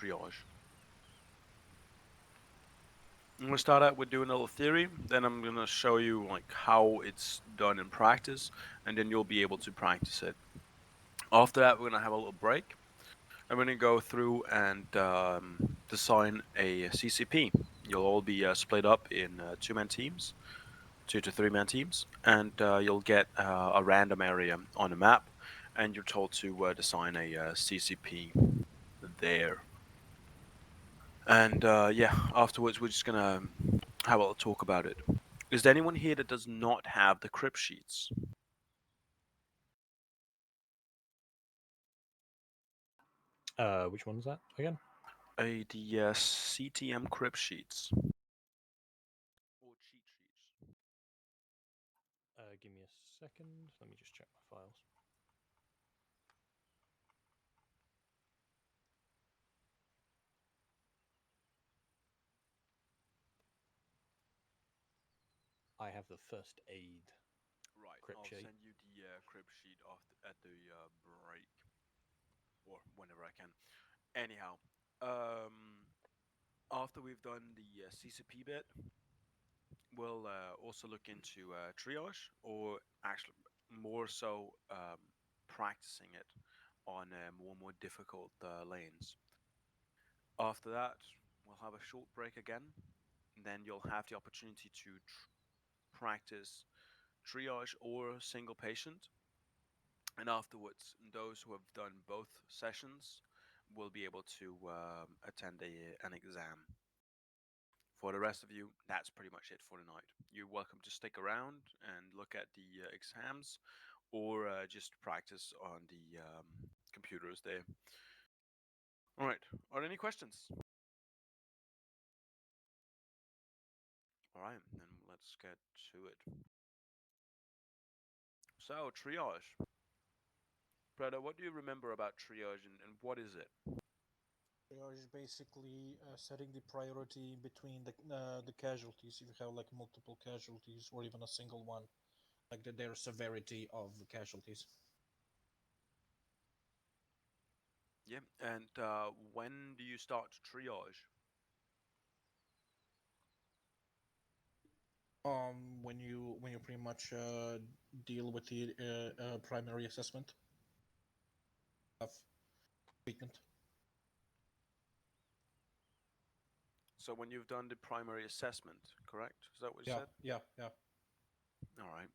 triage. I'm gonna start out with doing a little theory, then I'm gonna show you like how it's done in practice, and then you'll be able to practice it. After that, we're gonna have a little break. I'm gonna go through and design a CCP. You'll all be split up in two-man teams, 2 to 3 man teams, and you'll get a random area on a map, and you're told to design a CCP there. And yeah, afterwards we're just gonna have a little talk about it. Is there anyone here that does not have the crypt sheets? Which one's that again? The CTM crypt sheets or cheat sheets? Give me a second. Let me just check my files. I have the first aid Right, crypt I'll sheet. send you the crypt sheet at the break or whenever I can. Anyhow, um, after we've done the CCP bit, we'll also look into triage, or actually more so practicing it on more and more difficult lanes. After that, we'll have a short break again. And then you'll have the opportunity to practice triage or single patient. And afterwards, those who have done both sessions will be able to attend an exam. For the rest of you, that's pretty much it for tonight. You're welcome to stick around and look at the exams, or just practice on the computers there. All right. Are there any questions? All right, then let's get to it. So, triage. Brother, what do you remember about triage, and what is it? Triage is basically setting the priority between the casualties. If you have like multiple casualties or even a single one, like their severity of the casualties. Yeah, and when do you start triage? When you pretty much deal with the primary assessment of treatment. So when you've done the primary assessment, correct? Is that what you Yeah, said? yeah, yeah. All right.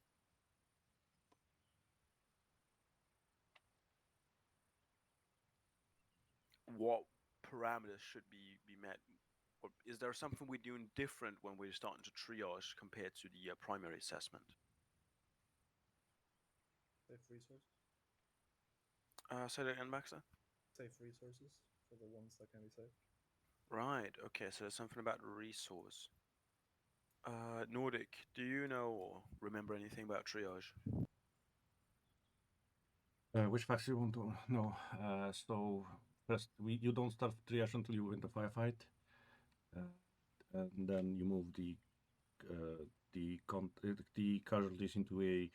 What parameters should be met? Or is there something we're doing different when we're starting to triage compared to the primary assessment? Safe resources. Say that again, Baxter. Safe resources for the ones that can be saved. Right. Okay. So there's something about resource. Nordic, do you know or remember anything about triage? Which facts you want to know? So first, you don't start triage until you win the firefight, and then you move the casualties into a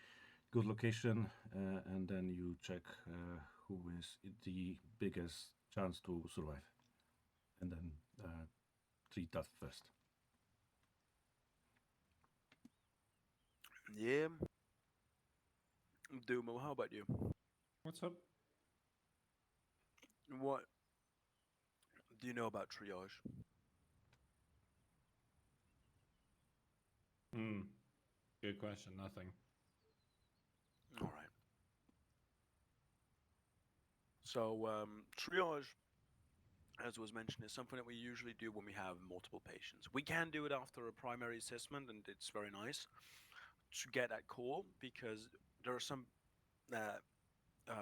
good location, and then you check who is the biggest chance to survive, and then treat that first. Yeah. Dumo, how about you? What's up? What do you know about triage? Hmm. Good question. Nothing. All right. So triage, as was mentioned, is something that we usually do when we have multiple patients. We can do it after a primary assessment, and it's very nice to get that call because there are some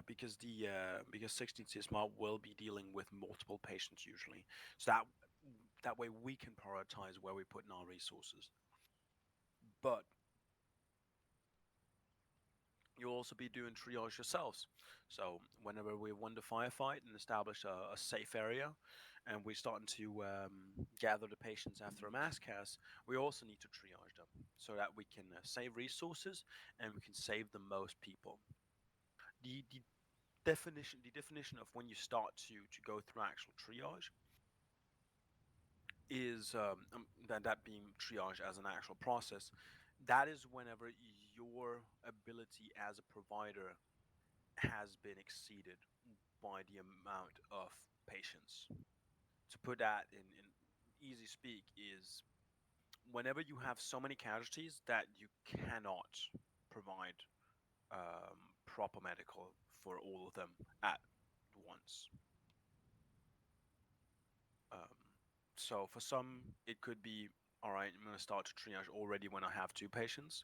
because 16 CSMR will be dealing with multiple patients usually, so that way we can prioritize where we put in our resources. But you'll also be doing triage yourselves. So whenever we won the firefight and establish a safe area, and we're starting to gather the patients after a mass cast, we also need to triage them so that we can save resources and we can save the most people. The definition of when you start to go through actual triage is that being triage as an actual process. That is whenever your ability as a provider has been exceeded by the amount of patients. To put that in easy speak is whenever you have so many casualties that you cannot provide proper medical for all of them at once. Um, so for some, it could be all right. I'm going to start to triage already when I have two patients,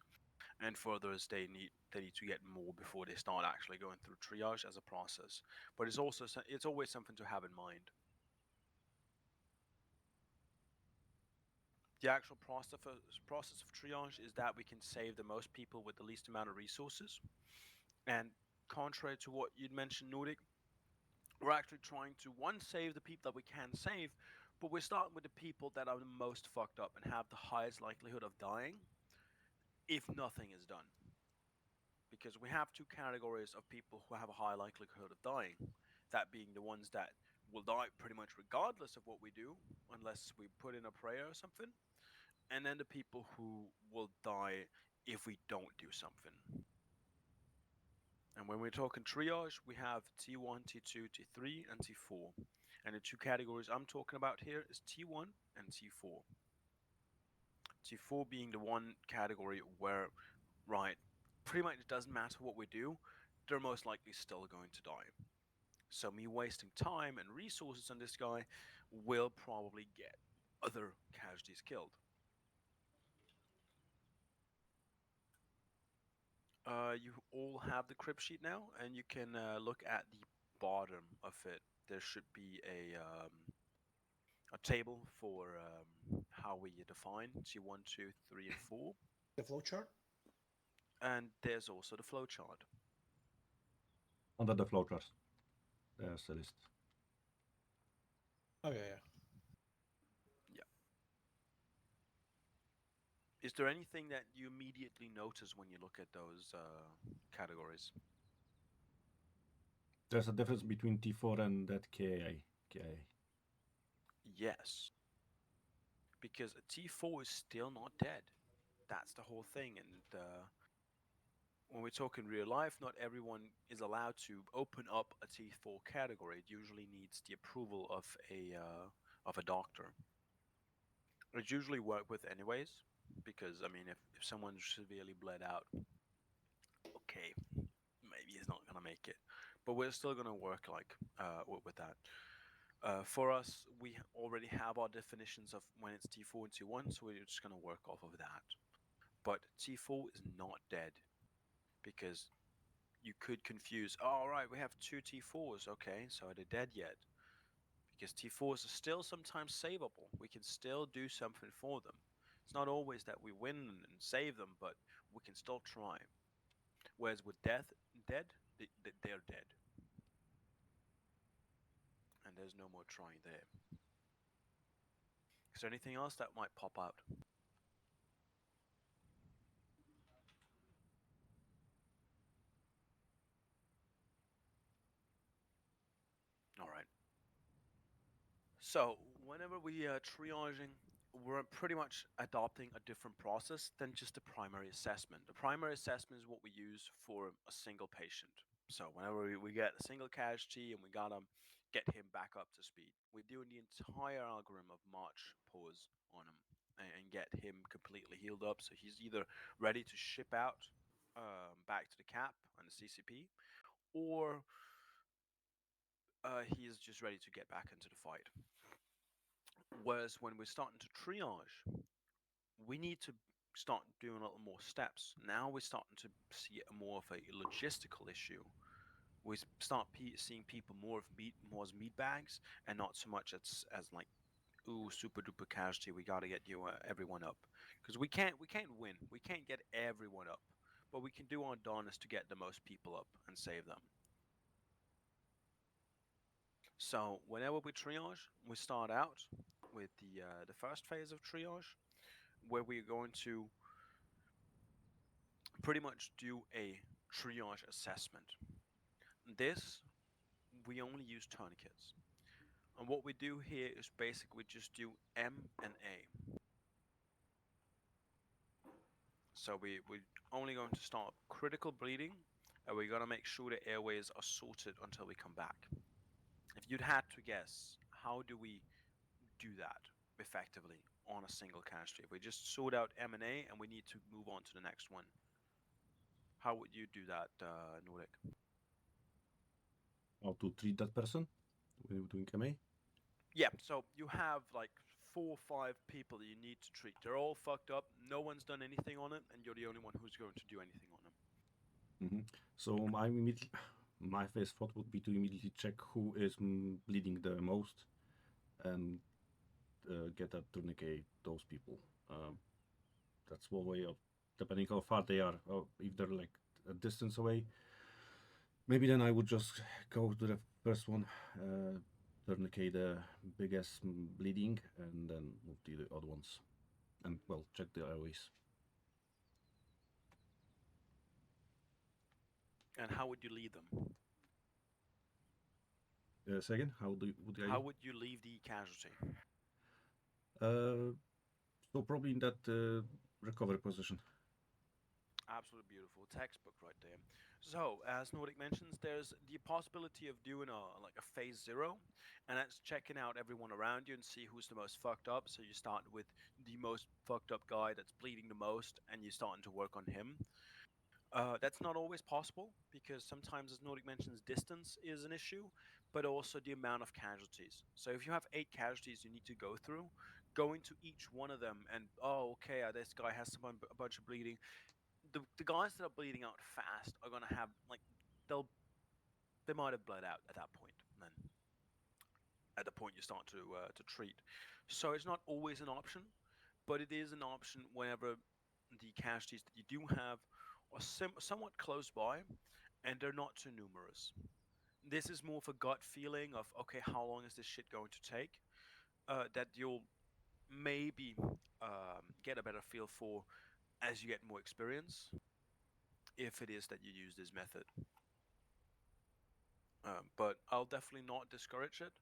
and for others, they need to get more before they start actually going through triage as a process. But it's always something to have in mind. The actual process of triage is that we can save the most people with the least amount of resources. And contrary to what you'd mentioned, Nordic, we're actually trying to one save the people that we can save, but we're starting with the people that are the most fucked up and have the highest likelihood of dying if nothing is done. Because we have two categories of people who have a high likelihood of dying. That being the ones that will die pretty much regardless of what we do, unless we put in a prayer or something. And then the people who will die if we don't do something. And when we're talking triage, we have T1, T2, T3, and T4. And the two categories I'm talking about here is T1 and T4. T4 being the one category where, right, pretty much it doesn't matter what we do, they're most likely still going to die. So me wasting time and resources on this guy will probably get other casualties killed. You all have the crib sheet now, and you can look at the bottom of it. There should be a table for how we define T1, 2, 3, and 4. The flowchart? And there's also the flowchart. Under the flowchart, there's a list. Oh, yeah. Yeah. Is there anything that you immediately notice when you look at those categories? There's a difference between T4 and that KA. Yes. Because a T4 is still not dead. That's the whole thing. And when we talk in real life, not everyone is allowed to open up a T4 category. It usually needs the approval of a doctor. It's usually worked with anyways, because I mean, if someone's severely bled out, okay, maybe he's not gonna make it, but we're still gonna work like with that. For us, we already have our definitions of when it's T4 and T1, so we're just gonna work off of that. But T4 is not dead because you could confuse. Oh, right, we have two T4s. Okay, so are they dead yet? Because T4s are still sometimes savable. We can still do something for them. It's not always that we win and save them, but we can still try. Whereas with dead, they're dead. And there's no more trying there. Is there anything else that might pop out? All right. So whenever we are triaging, we're pretty much adopting a different process than just the primary assessment. The primary assessment is what we use for a single patient. So whenever we get a single casualty and we gotta get him back up to speed, we're doing the entire algorithm of march pause on him and get him completely healed up. So he's either ready to ship out back to the cap and the CCP, or he's just ready to get back into the fight. Whereas when we're starting to triage, we need to start doing a little more steps. Now we're starting to see more of a logistical issue. We start seeing people more as meat bags, and not so much as like, ooh, super duper casualty. We got to get you everyone up, because we can't win. We can't get everyone up, but we can do our darnest to get the most people up and save them. So whenever we triage, we start out with the first phase of triage, where we're going to pretty much do a triage assessment. This, we only use tourniquets. And what we do here is basically just do M and A. So we're only going to start critical bleeding, and we're going to make sure the airways are sorted until we come back. If you'd had to guess, how do we do that effectively on a single casualty? If we just sort out M and A and we need to move on to the next one, how would you do that, Nordic? How to treat that person? We're doing MA. Yeah, so you have like 4 or 5 people that you need to treat. They're all fucked up. No one's done anything on it, and you're the only one who's going to do anything on them. So my first thought would be to immediately check who is bleeding the most, and get that tourniquet those people. That's one way of, depending how far they are. If they're like a distance away, maybe then I would just go to the first one, tourniquet the biggest bleeding, and then move to the other ones, and well, check the airways. And how would you leave them? Second, would I? How would you leave the casualty? So probably in that recovery position. Absolutely beautiful textbook right there. So, as Nordic mentions, there's the possibility of doing a phase 0, and that's checking out everyone around you and see who's the most fucked up. So you start with the most fucked up guy that's bleeding the most, and you're starting to work on him. That's not always possible because sometimes, as Nordic mentions, distance is an issue, but also the amount of casualties. So if you have 8 casualties you need to go through, going to each one of them and okay, this guy has a bunch of bleeding. The guys that are bleeding out fast are gonna have like they might have bled out at that point. And then at the point you start to treat, so it's not always an option, but it is an option whenever the casualties that you do have are somewhat close by and they're not too numerous. This is more of a gut feeling of okay, how long is this shit going to take? That you'll maybe get a better feel for as you get more experience, if it is that you use this method. But I'll definitely not discourage it.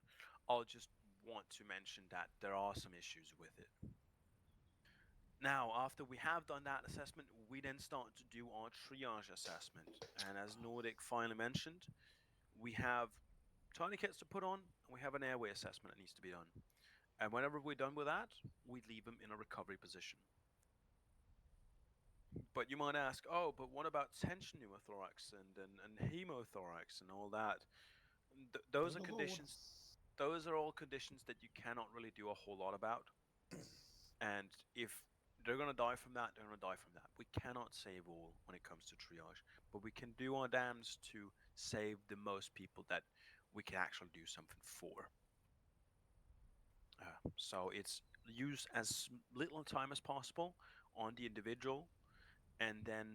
I'll just want to mention that there are some issues with it. Now, after we have done that assessment, we then start to do our triage assessment. And as Nordic finally mentioned, we have tourniquets to put on, and we have an airway assessment that needs to be done. And whenever we're done with that, we leave them in a recovery position. But you might ask, oh, but what about tension pneumothorax and hemothorax and all that? Those are conditions. Those are all conditions that you cannot really do a whole lot about. And if they're gonna die from that, they're gonna die from that. We cannot save all when it comes to triage, but we can do our damnedest to save the most people that we can actually do something for. So it's use as little time as possible on the individual, and then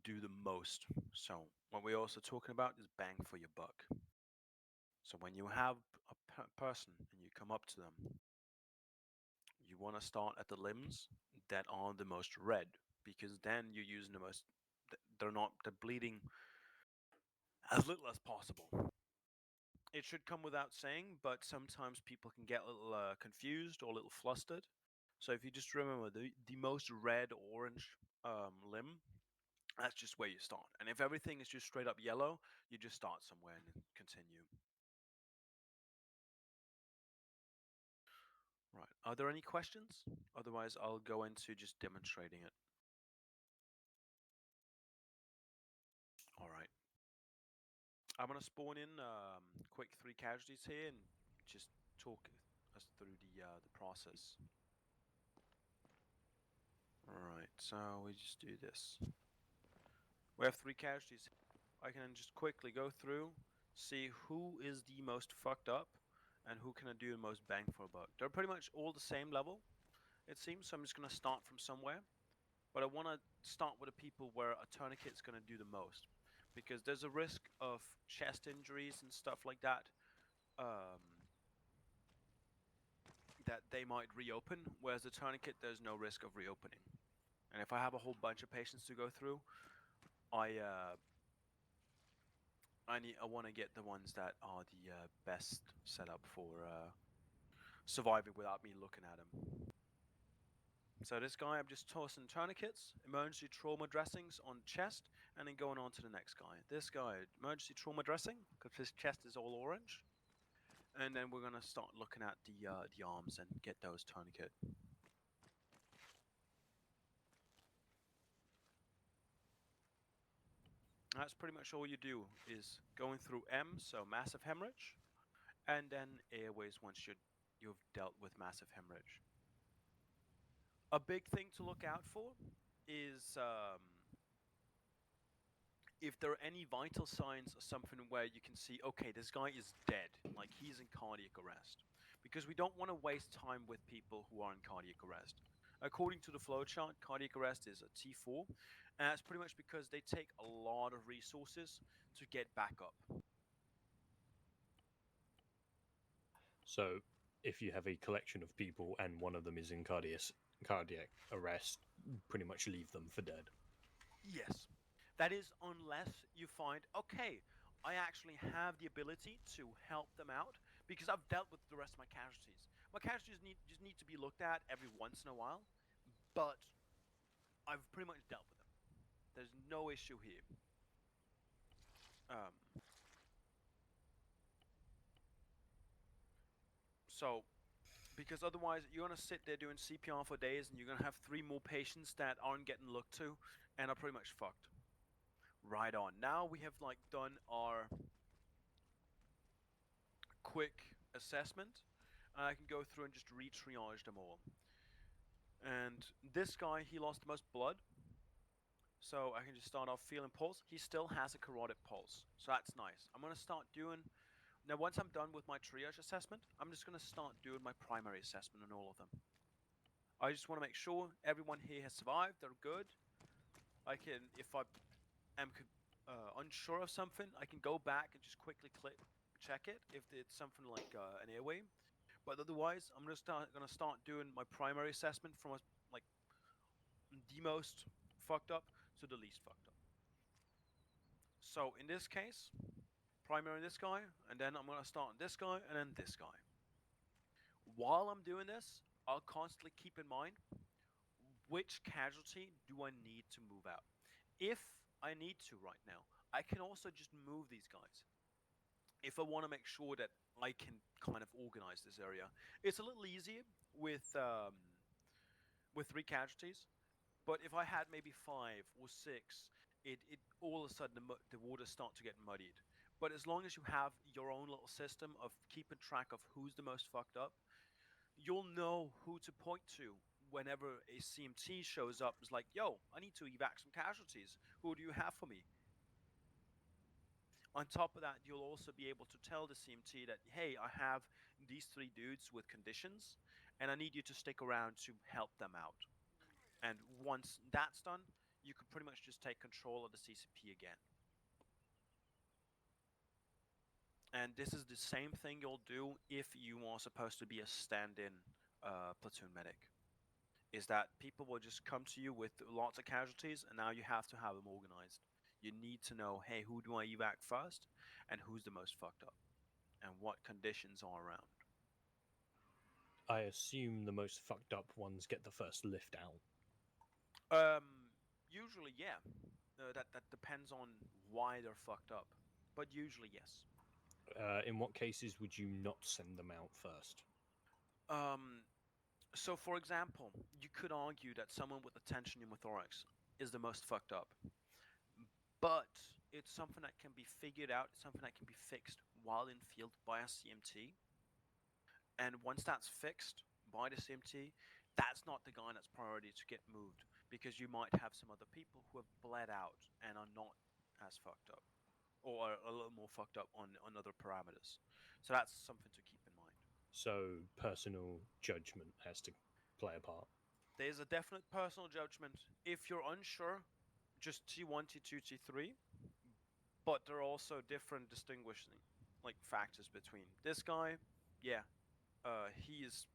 do the most. So what we're also talking about is bang for your buck. So when you have a person and you come up to them, you want to start at the limbs that are the most red, because then you're using the most. They're bleeding as little as possible. It should come without saying, but sometimes people can get a little confused or a little flustered. So if you just remember the most red orange limb, that's just where you start. And if everything is just straight up yellow, you just start somewhere and continue. Right. Are there any questions? Otherwise, I'll go into just demonstrating it. All right. I'm going to spawn in quick 3 casualties here and just talk us through the process. All right. So we just do this. We have 3 casualties. I can just quickly go through, see who is the most fucked up, and who can I do the most bang for a buck. They're pretty much all the same level, it seems, so I'm just going to start from somewhere. But I want to start with the people where a tourniquet's going to do the most, because there's a risk of chest injuries and stuff like that, that they might reopen, whereas the tourniquet, there's no risk of reopening. And if I have a whole bunch of patients to go through, I I want to get the ones that are the best setup for surviving without me looking at them. So this guy, I'm just tossing tourniquets, emergency trauma dressings on chest, and then going on to the next guy. This guy, emergency trauma dressing, because his chest is all orange. And then we're gonna start looking at the arms and get those tourniquet. That's pretty much all you do is going through M, so massive hemorrhage, and then airways once you've dealt with massive hemorrhage. A big thing to look out for is if there are any vital signs or something where you can see, okay, this guy is dead, like he's in cardiac arrest, because we don't want to waste time with people who are in cardiac arrest. According to the flowchart, cardiac arrest is a T4, and that's pretty much because they take a lot of resources to get back up. So, if you have a collection of people and one of them is in cardiac arrest, pretty much leave them for dead. Yes. That is unless you find, okay, I actually have the ability to help them out because I've dealt with the rest of my casualties. My casualties just need to be looked at every once in a while, but I've pretty much dealt with them. There's no issue here. So, because otherwise you're gonna sit there doing CPR for days, and you're gonna have 3 more patients that aren't getting looked to, and are pretty much fucked. Right on. Now we have like done our quick assessment, and I can go through and just re-triage them all. And this guy, he lost the most blood, so I can just start off feeling pulse. He still has a carotid pulse, so that's nice. I'm gonna start doing now. Once I'm done with my triage assessment, I'm just gonna start doing my primary assessment on all of them. I just want to make sure everyone here has survived. They're good. I can, if I am unsure of something, I can go back and just quickly check it if it's something like an airway. But otherwise, I'm gonna start doing my primary assessment from like the most fucked up to the least fucked up. So in this case, primary this guy, and then I'm gonna start on this guy, and then this guy. While I'm doing this, I'll constantly keep in mind which casualty do I need to move out. If I need to right now, I can also just move these guys. If I want to make sure that I can kind of organize this area, it's a little easier with 3 casualties. But if I had maybe 5 or 6, it all of a sudden the waters start to get muddied. But as long as you have your own little system of keeping track of who's the most fucked up, you'll know who to point to whenever a CMT shows up. It's like, yo, I need to evac some casualties. Who do you have for me? On top of that, you'll also be able to tell the CMT that, hey, I have these 3 dudes with conditions, and I need you to stick around to help them out. And once that's done, you can pretty much just take control of the CCP again. And this is the same thing you'll do if you are supposed to be a stand-in platoon medic. Is that people will just come to you with lots of casualties, and now you have to have them organized. You need to know, hey, who do I evac first, and who's the most fucked up, and what conditions are around. I assume the most fucked up ones get the first lift out. Usually, yeah. That depends on why they're fucked up, but usually, yes. In what cases would you not send them out first? So, for example, you could argue that someone with a tension pneumothorax is the most fucked up, but it's something that can be figured out, it's something that can be fixed while in field by a CMT. And once that's fixed by the CMT, that's not the guy that's priority to get moved, because you might have some other people who have bled out and are not as fucked up, or are a little more fucked up on other parameters. So that's something to keep in mind. So personal judgment has to play a part. There's a definite personal judgment. If you're unsure, just T1, T2, T3, but there are also different distinguishing like factors between this guy. Yeah, he is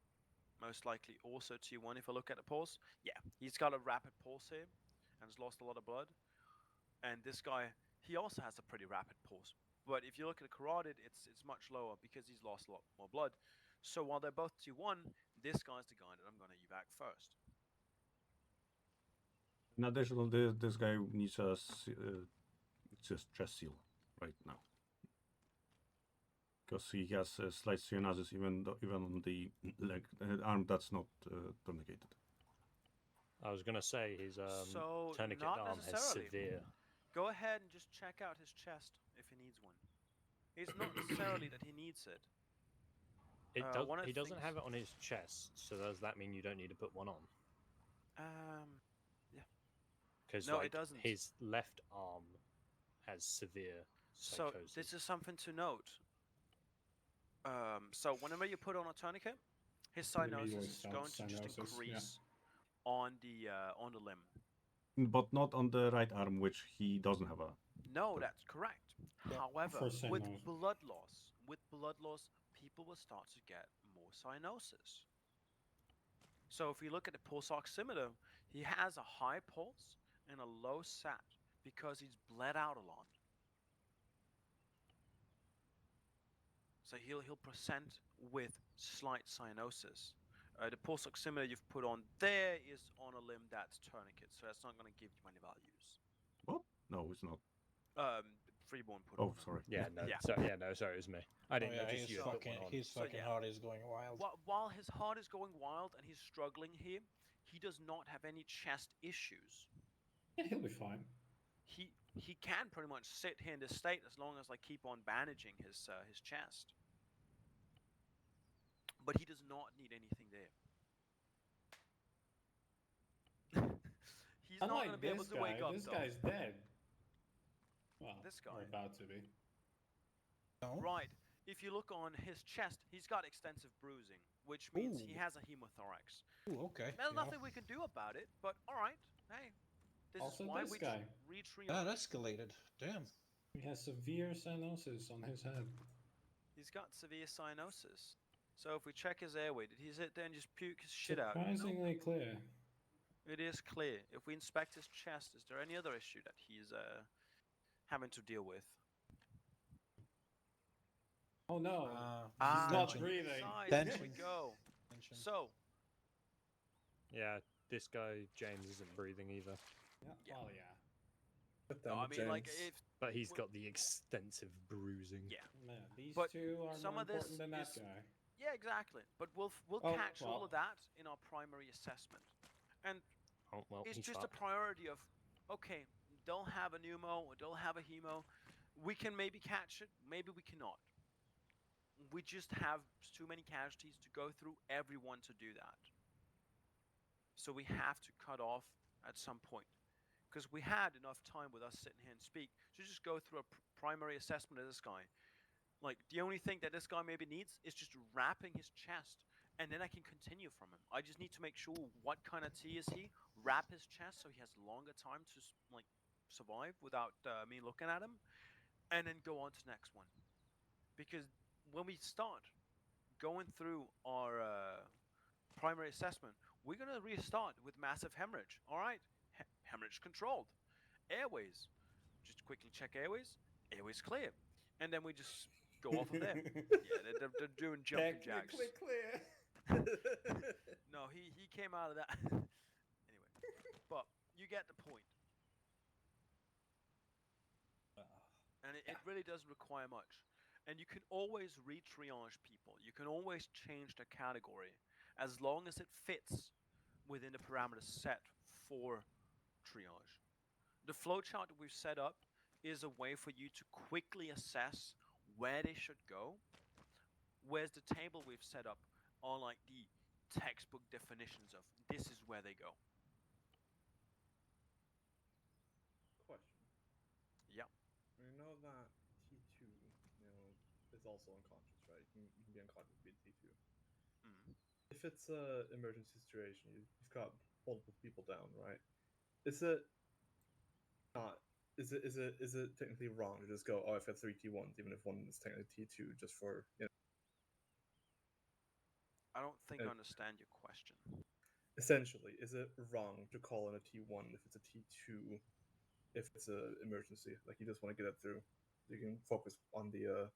most likely also T1 if I look at the pulse. Yeah, he's got a rapid pulse here and has lost a lot of blood. And this guy, he also has a pretty rapid pulse. But if you look at the carotid, it's much lower because he's lost a lot more blood. So while they're both T1, this guy's the guy that I'm going to evac first. In addition, this guy needs just chest seal right now. Because he has slight cyanosis even on the leg arm that's not tourniqueted. I was gonna say his So, tourniquet not arm has necessarily. severe. Go ahead and just check out his chest if he needs one. It's not necessarily that he needs it. One of He the doesn't things- have it on his chest, so does that mean you don't need to put one on? Yeah. Because No, it doesn't. his left arm has severe So psychosis. this is something to note. So whenever you put on a tourniquet, his The meteor cyanosis is sounds going to just cyanosis, yeah. increase on the limb. But not on the right arm, which he doesn't have a. No, that's correct. Yeah. However, For with cyanosis. blood loss, people will start to get more cyanosis. So if you look at the pulse oximeter, he has a high pulse and a low sat because he's bled out a lot. So he'll present with slight cyanosis. The pulse oximeter you've put on there is on a limb that's tourniquet, so that's not going to give you any values. What? No, it's not. Freeborn put Oh, on. sorry. Yeah, no, Yeah. Sorry, it was me. I didn't yeah, notice his you had put fucking one on. his So, fucking yeah. heart is going wild. While his heart is going wild and he's struggling here, he does not have any chest issues. Yeah, he'll be fine. He can pretty much sit here in this state as long as I keep on bandaging his chest. But he does not need anything there. He's not going to Unlike be able this to guy, wake up. this though. guy's dead. Well, This or guy. about to be. No? Right. If you look on his chest, he's got extensive bruising, which means he Ooh. has a hemothorax. Ooh, okay. There's yeah. nothing we can do about it, but all right. Hey, this Also is why this we guy. retriage. That escalated. Damn. He has severe cyanosis on his head. He's got severe cyanosis. So if we check his airway, did he sit there and just puke his shit out? Surprisingly clear. It is clear. If we inspect his chest, is there any other issue that he's having to deal with? Oh no. He's not tension. breathing. There we Tension. go. Tension. So, Yeah, this guy James isn't breathing either, Yeah. Yeah. Oh yeah. no, I mean, like, if but he's Well- got the extensive bruising. yeah, Man, these But two are some more of this important than that is- guy. yeah, exactly. But we'll Oh, catch all well. of that in our primary assessment, and Oh well, it's he's just fucked. a priority of, okay, they'll have a pneumo or they'll have a hemo. We can maybe catch it, maybe we cannot. We just have too many casualties to go through everyone to do that. So we have to cut off at some point. Because we had enough time with us sitting here and speak to just go through a primary assessment of this guy. Like, the only thing that this guy maybe needs is just wrapping his chest, and then I can continue from him. I just need to make sure what kind of T is he, wrap his chest so he has longer time to like survive without me looking at him, and then go on to the next one. Because when we start going through our primary assessment, we're going to restart with massive hemorrhage. All right, hemorrhage controlled. Airways, just quickly check airways. Airways clear, and then we just go off of there. Yeah, they're doing jumping jacks. Technically clear. No, he came out of that. Anyway, but you get the point. And it really doesn't require much. And you can always re-triage people. You can always change the category as long as it fits within the parameters set for triage. The flowchart that we've set up is a way for you to quickly assess where they should go, whereas the table we've set up are like the textbook definitions of this is where they go. Question. Yeah. We know that T2, is also unconscious, right? You can be unconscious with T2. Mm. If it's a emergency situation, you've got multiple people down, right? Is it not? Is it technically wrong to just go, oh, I've got three T1s, even if one is technically T2, just for I don't think I understand your question. Essentially, is it wrong to call in a T1 if it's a T2, if it's an emergency? Like, you just want to get it through. You can focus on the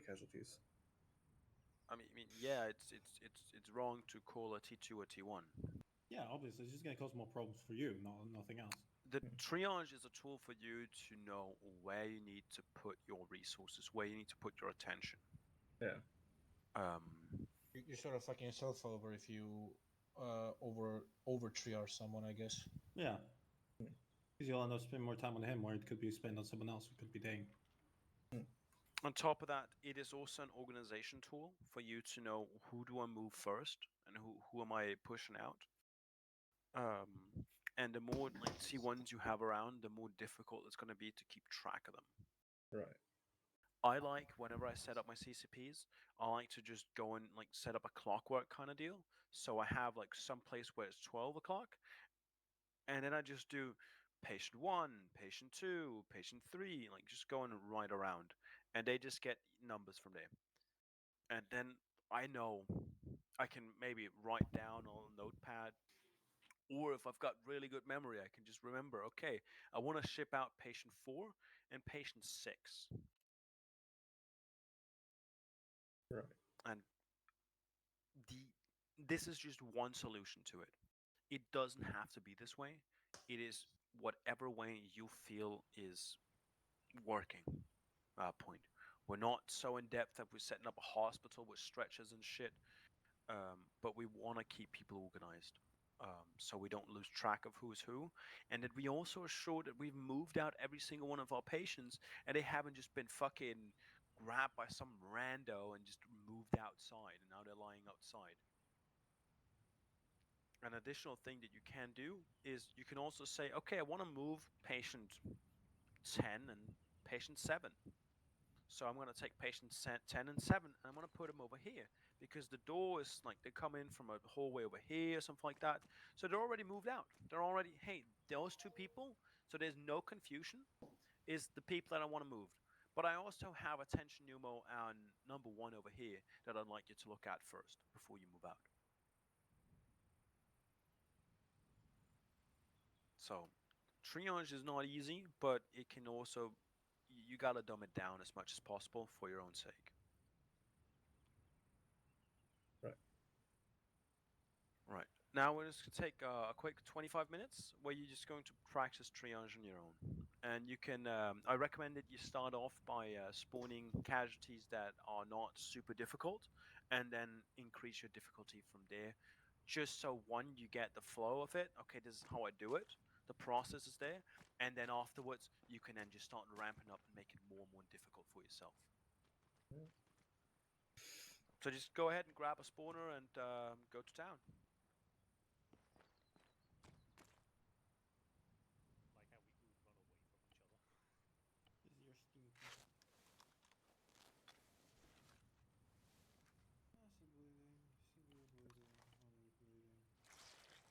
casualties. I mean, yeah, it's wrong to call a T2 a T1. Yeah, obviously, it's just gonna cause more problems for you, nothing else. The triage is a tool for you to know where you need to put your resources, where you need to put your attention. Yeah. You're sort of fucking yourself over if you over triage someone, I guess. Yeah. Hmm. Because you'll end up spending more time on him, where it could be spent on someone else. It could be Dane. On top of that, it is also an organization tool for you to know who do I move first and who am I pushing out. And the more like T1s you have around, the more difficult it's going to be to keep track of them. Right. I like, whenever I set up my CCPs, I like to just go and like set up a clockwork kind of deal. So I have like some place where it's 12 o'clock, and then I just do patient 1, patient 2, patient 3, like just going right around, and they just get numbers from there. And then I know I can maybe write down on a notepad, or if I've got really good memory, I can just remember, okay, I want to ship out patient 4 and patient 6. Right. And this is just one solution to it. It doesn't have to be this way. It is whatever way you feel is working. Point. We're not so in depth that we're setting up a hospital with stretchers and shit, but we want to keep people organized, so we don't lose track of who's who, and that we also assure that we've moved out every single one of our patients, and they haven't just been fucking grabbed by some rando and just moved outside, and now they're lying outside. An additional thing that you can do is you can also say, okay, I want to move patient 10 and patient 7. So I'm going to take patients 10 and 7 and I'm going to put them over here because the door is like they come in from a hallway over here or something like that. So they're already moved out. They're already, hey, those two people, so there's no confusion, is the people that I want to move. But I also have attention pneumo on number 1 over here that I'd like you to look at first before you move out. So triage is not easy, but it can also, you got to dumb it down as much as possible for your own sake. Right. Right. Now we're just going to take a quick 25 minutes where you're just going to practice triage on your own. And you can, I recommend that you start off by spawning casualties that are not super difficult and then increase your difficulty from there. Just so one, you get the flow of it. Okay, this is how I do it. The process is there. And then afterwards, you can then just start ramping up and make it more and more difficult for yourself. Yeah. So just go ahead and grab a spawner and go to town. This is your stinky. Severe bleeding, moderate bleeding. Wow, this guy's fucked.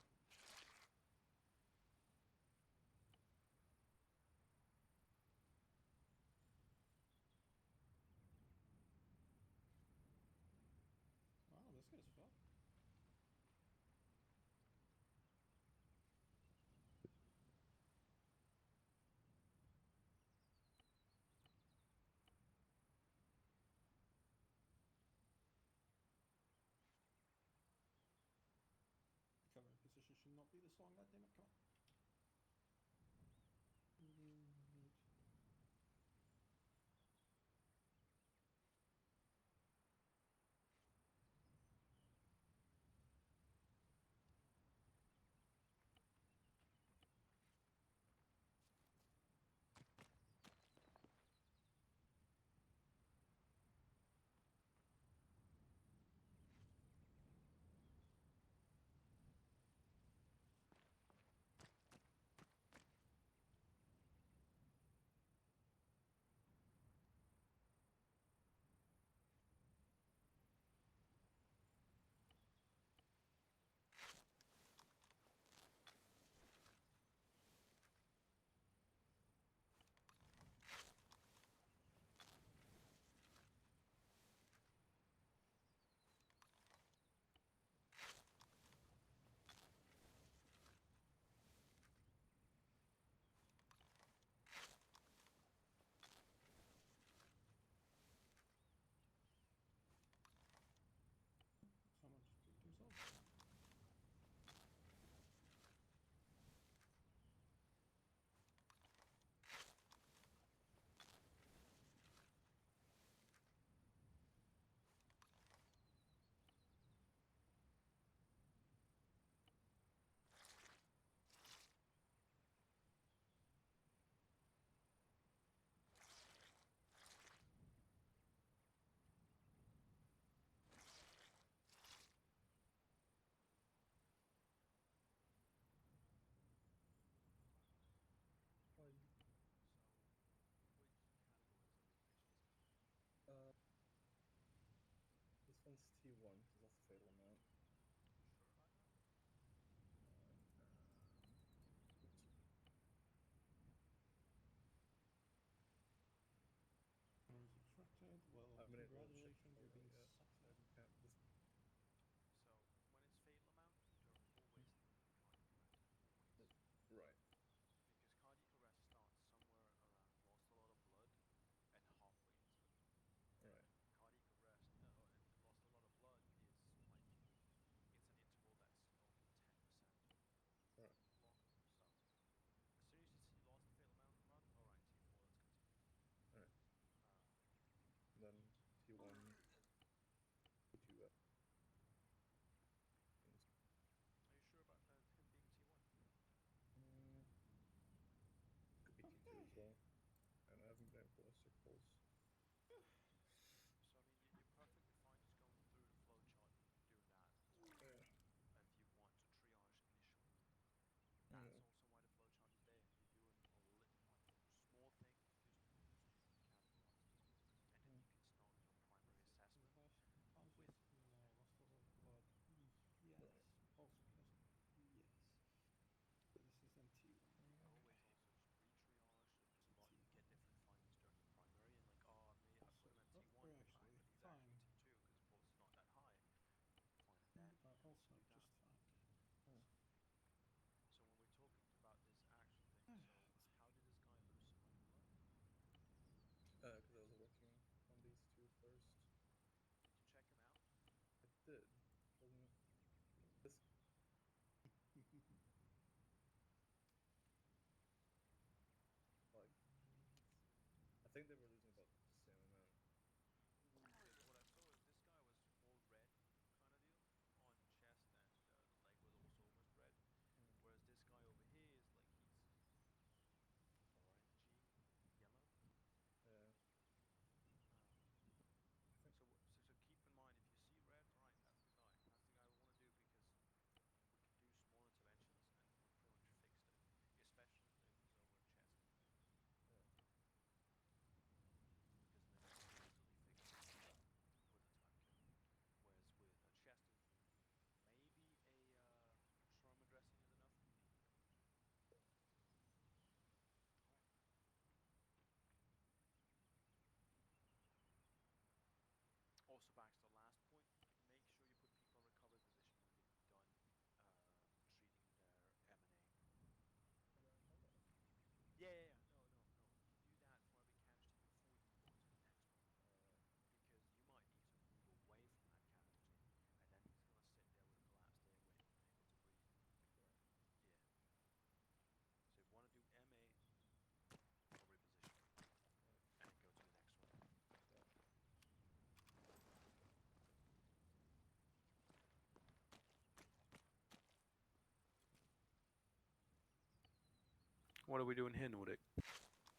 What are we doing here, Nordic?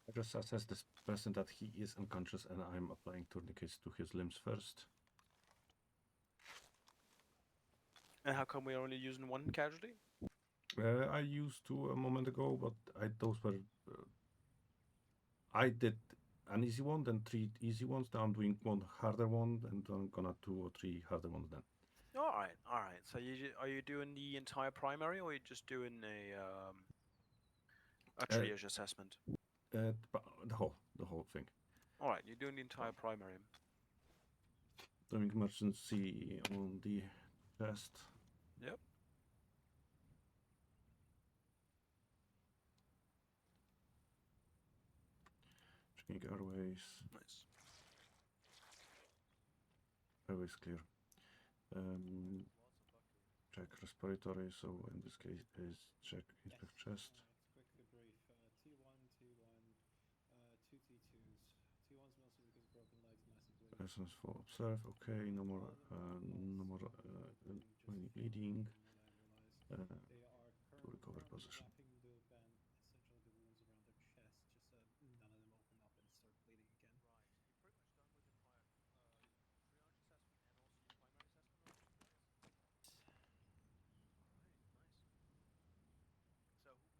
I just assess this person that he is unconscious, and I'm applying tourniquets to his limbs first. And how come we're only using one casualty? I used to a moment ago, but those were. I did an easy one, then 3 easy ones. Now I'm doing one harder one, and I'm gonna 2 or 3 harder ones then. All right. So are you doing the entire primary, or are you just doing a triage assessment? The whole thing. All right, you're doing the entire primary. Doing emergency on the chest. Yep. Checking airways. Nice. Airways clear. Check respiratory. So in this case, is check inspect chest. Quickly brief. T1, two T2s. T1's mostly because broken legs, massive bleeding. Persons for observe. Okay, no more bleeding. They are To recover currently position. wrapping the band, essentially the wounds around their chest, just so none of them open up and start bleeding again. Right. You're pretty much done with your triage assessment and also your primary assessment, or just triage? All right. Nice. So who would you need first?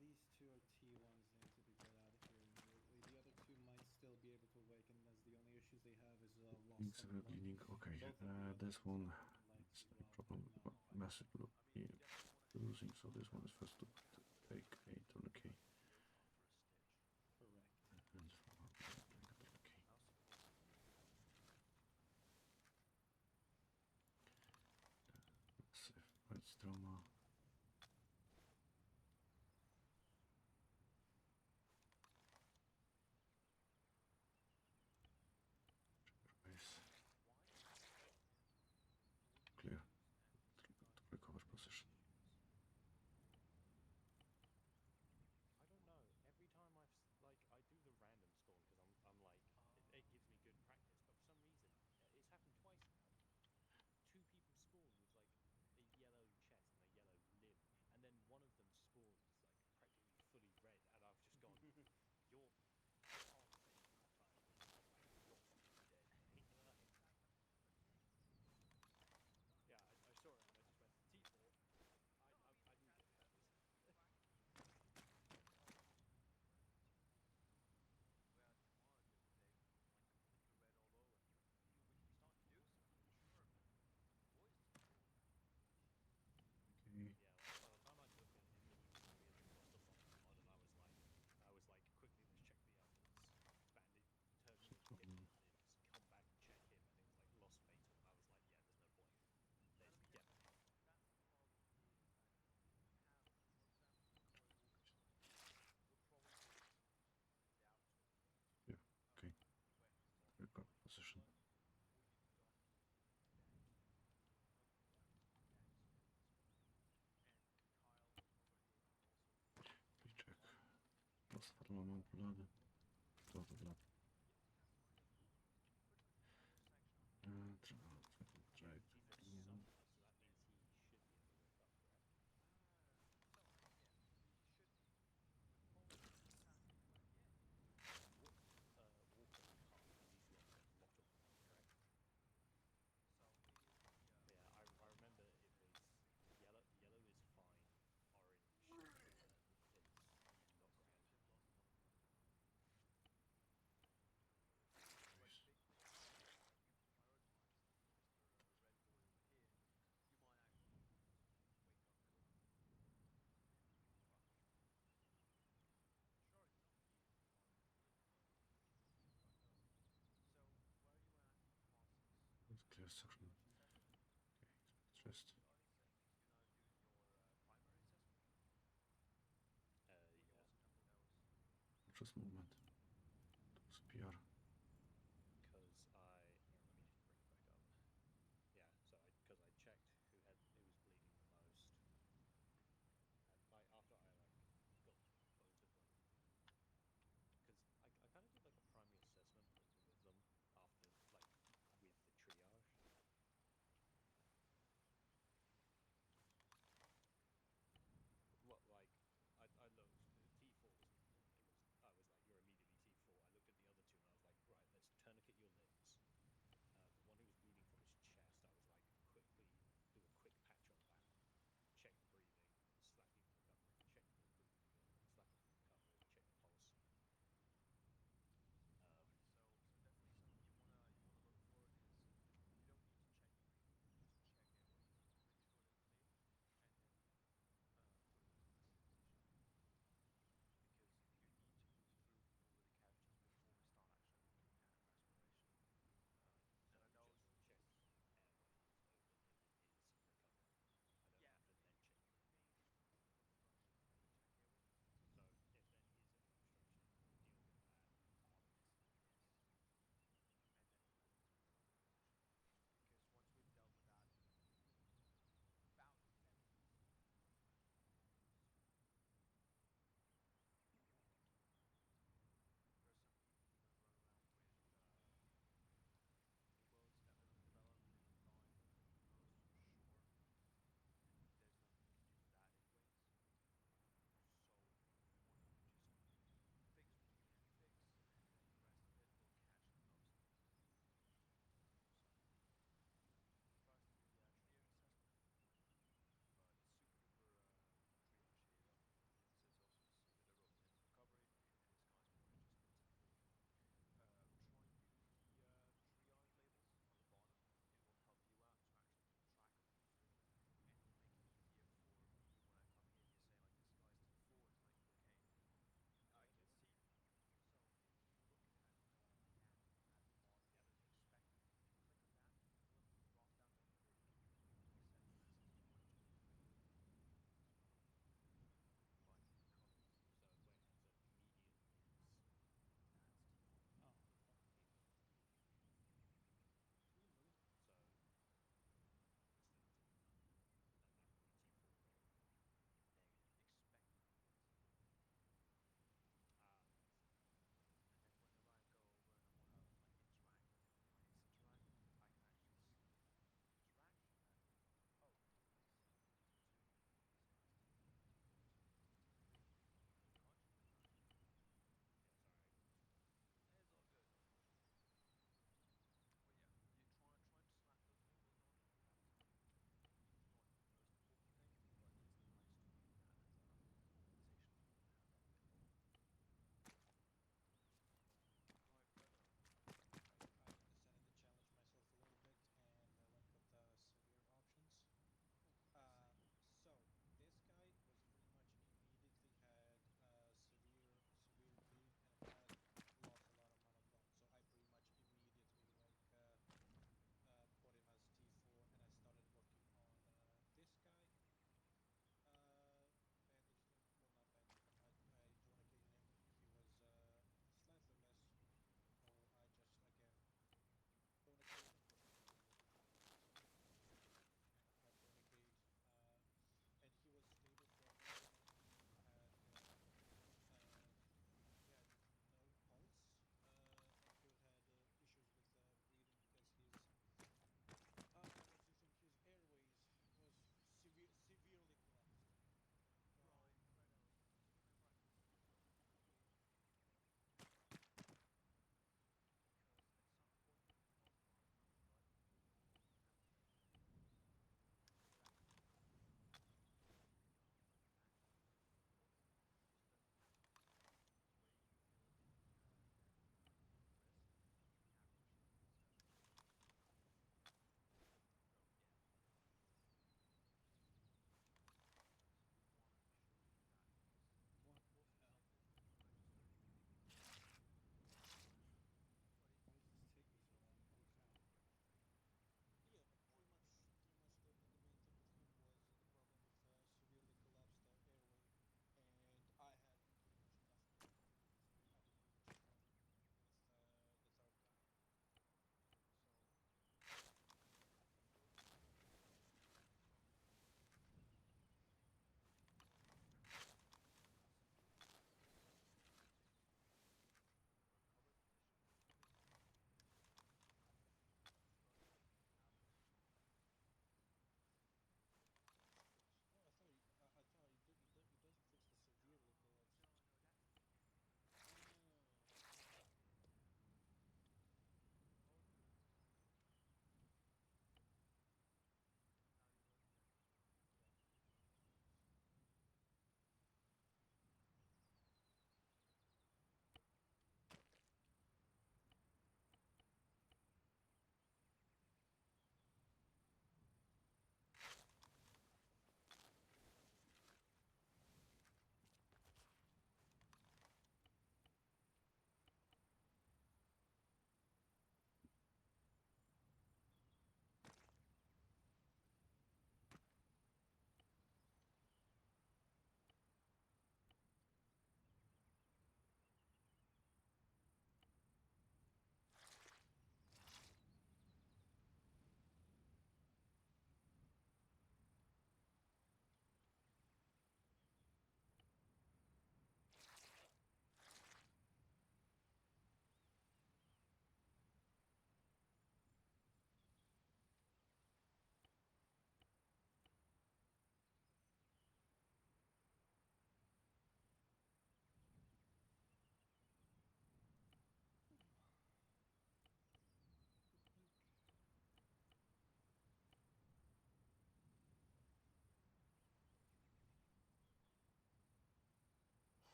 These two are T1s. They need to be get out of here immediately. The other two might still be able to awaken, as the only issues they have is loss of blood. Bleeding. Okay. Both of the other This two one legs is as a well, problem. but Massively losing. So this one is first to take a tourniquet. correct. And for tourniquet. Massive brain trauma. Clear. To recover position. I don't know. Every time I do the random spawn because I'm like it gives me good practice, but for some reason it's happened twice now. 2 people spawn with like a yellow chest and a yellow limb, and then one of them spawns like practically fully red, and I've just gone, you're can't say you can't die. You're fucking dead, mate. Yeah, I saw it and I just went T4. I didn't get nervous. Okay. Yeah, by the time I'd looked at it immediately we had lost a lot of blood, and I was like, quickly let's check the others. Bandit turned me, get me the limbs, come back and check him, and it was like lost fatal, and I was like, yeah, there's no point. Yeah. Yeah. Okay. Recover position. Recheck. Lost fatal amount of blood. Total blood. Try it. He's a summoner, so that means he should be able to wake up, correct? Walker can't, because he's lost a lot of blood, correct? Yeah, I remember it was yellow. Yellow is fine. Orange, it's not grand. Let's clear section. Okay, chest. Yeah. Just movement. Those PR. Because let me just bring it back up. Yeah, so because I checked who was bleeding the most, and like after I got both of them, because I kind of did like a primary assessment with them after with the triage. What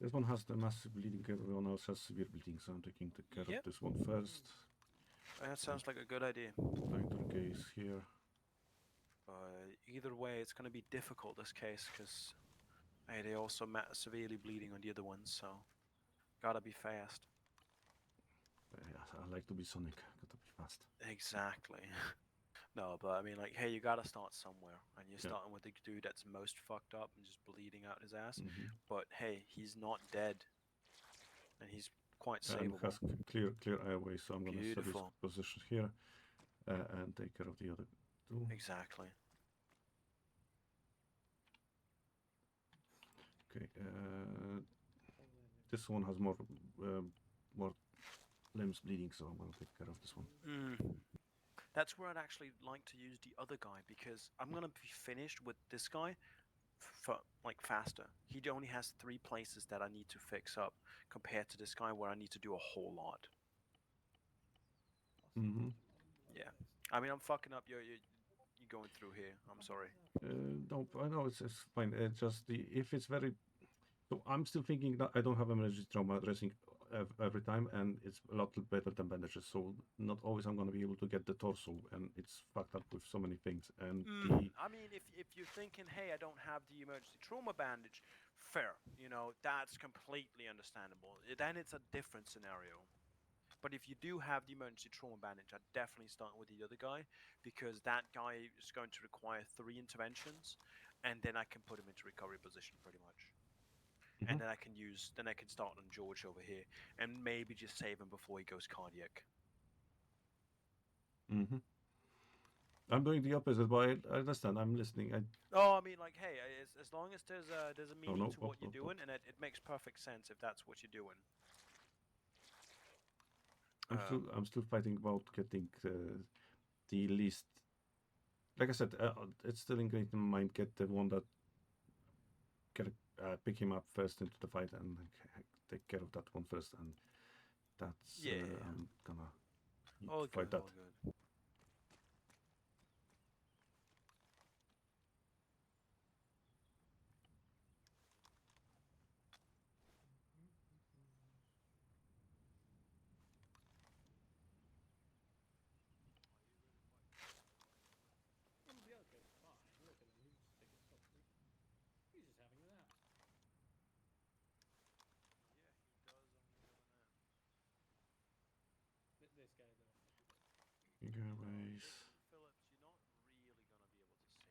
This one has the massive bleeding, everyone else has severe bleeding, so I'm taking care Yep. of this one first. That sounds like a good idea. Going to the case here. Either way, it's going to be difficult, this case, because they also severely bleeding on the other ones, so gotta be fast. Yeah, I like to be Sonic, gotta be fast. Exactly. No, but I mean, like, hey, you gotta start somewhere, and you're starting with the dude that's most fucked up and just bleeding out his ass. But hey, he's not dead, and he's quite And savable. has clear airway, so I'm gonna set his Beautiful. position here and take care of the other two. Exactly. Okay, this one has more limbs bleeding, so I'm gonna take care of this one. That's where I'd actually like to use the other guy, because I'm gonna be finished with this guy for like faster. He only has 3 places that I need to fix up compared to this guy where I need to do a whole lot. Yeah, I mean, I'm fucking up. You're going through here. I'm sorry. No, I know it's fine. Just if it's very. So I'm still thinking that I don't have emergency trauma dressing every time, and it's a lot better than bandages. So not always I'm gonna be able to get the torso, and it's fucked up with so many things. And I mean, if you're thinking, hey, I don't have the emergency trauma bandage, fair. You know, that's completely understandable. Then it's a different scenario. But if you do have the emergency trauma bandage, I'd definitely start with the other guy, because that guy is going to require 3 interventions, and then I can put him into recovery position pretty much. And then I can start on George over here, and maybe just save him before he goes cardiac. I'm doing the opposite, but I understand. I'm listening. Oh, I mean, like, hey, as long as there's a meaning no, to what you're doing, and it makes perfect sense if that's what you're doing. I'm still fighting about getting the least. Like I said, it's still ingrained in my mind. Get the one that pick him up first into the fight and take care of that one first, and that's I'm gonna All fight good, that. all good. Bianca's fine. Look at him. He's just taking selfie. He's just having a nap. This guy though. Airways. Phillips, you're not really gonna be able to save this guy.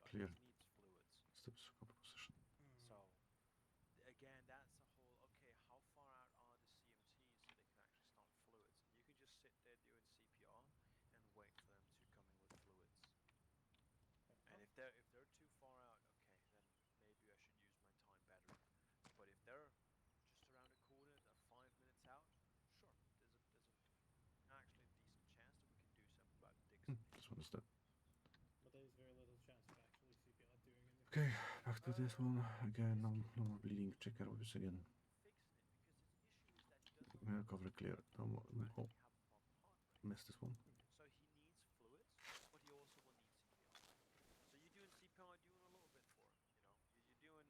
Clear. He needs fluids. Steps recovery position. So, again, that's the whole. Okay, how far out are the CMTs so they can actually start fluids? And you can just sit there doing CPR and wait for them to come in with fluids. And if they're too far out, okay, then maybe I should use my time better. But if they're just around the corner, they're 5 minutes out, sure, there's actually a decent chance that we can do something about Dixon. This one is dead. But there's very little chance of actually CPR doing anything. Okay, back to this one again. No more bleeding. Check airways again. Recovery clear. No more. Oh, missed this one. So he needs fluids, but he also will need CPR. So you're doing CPR, doing a little bit for him. You're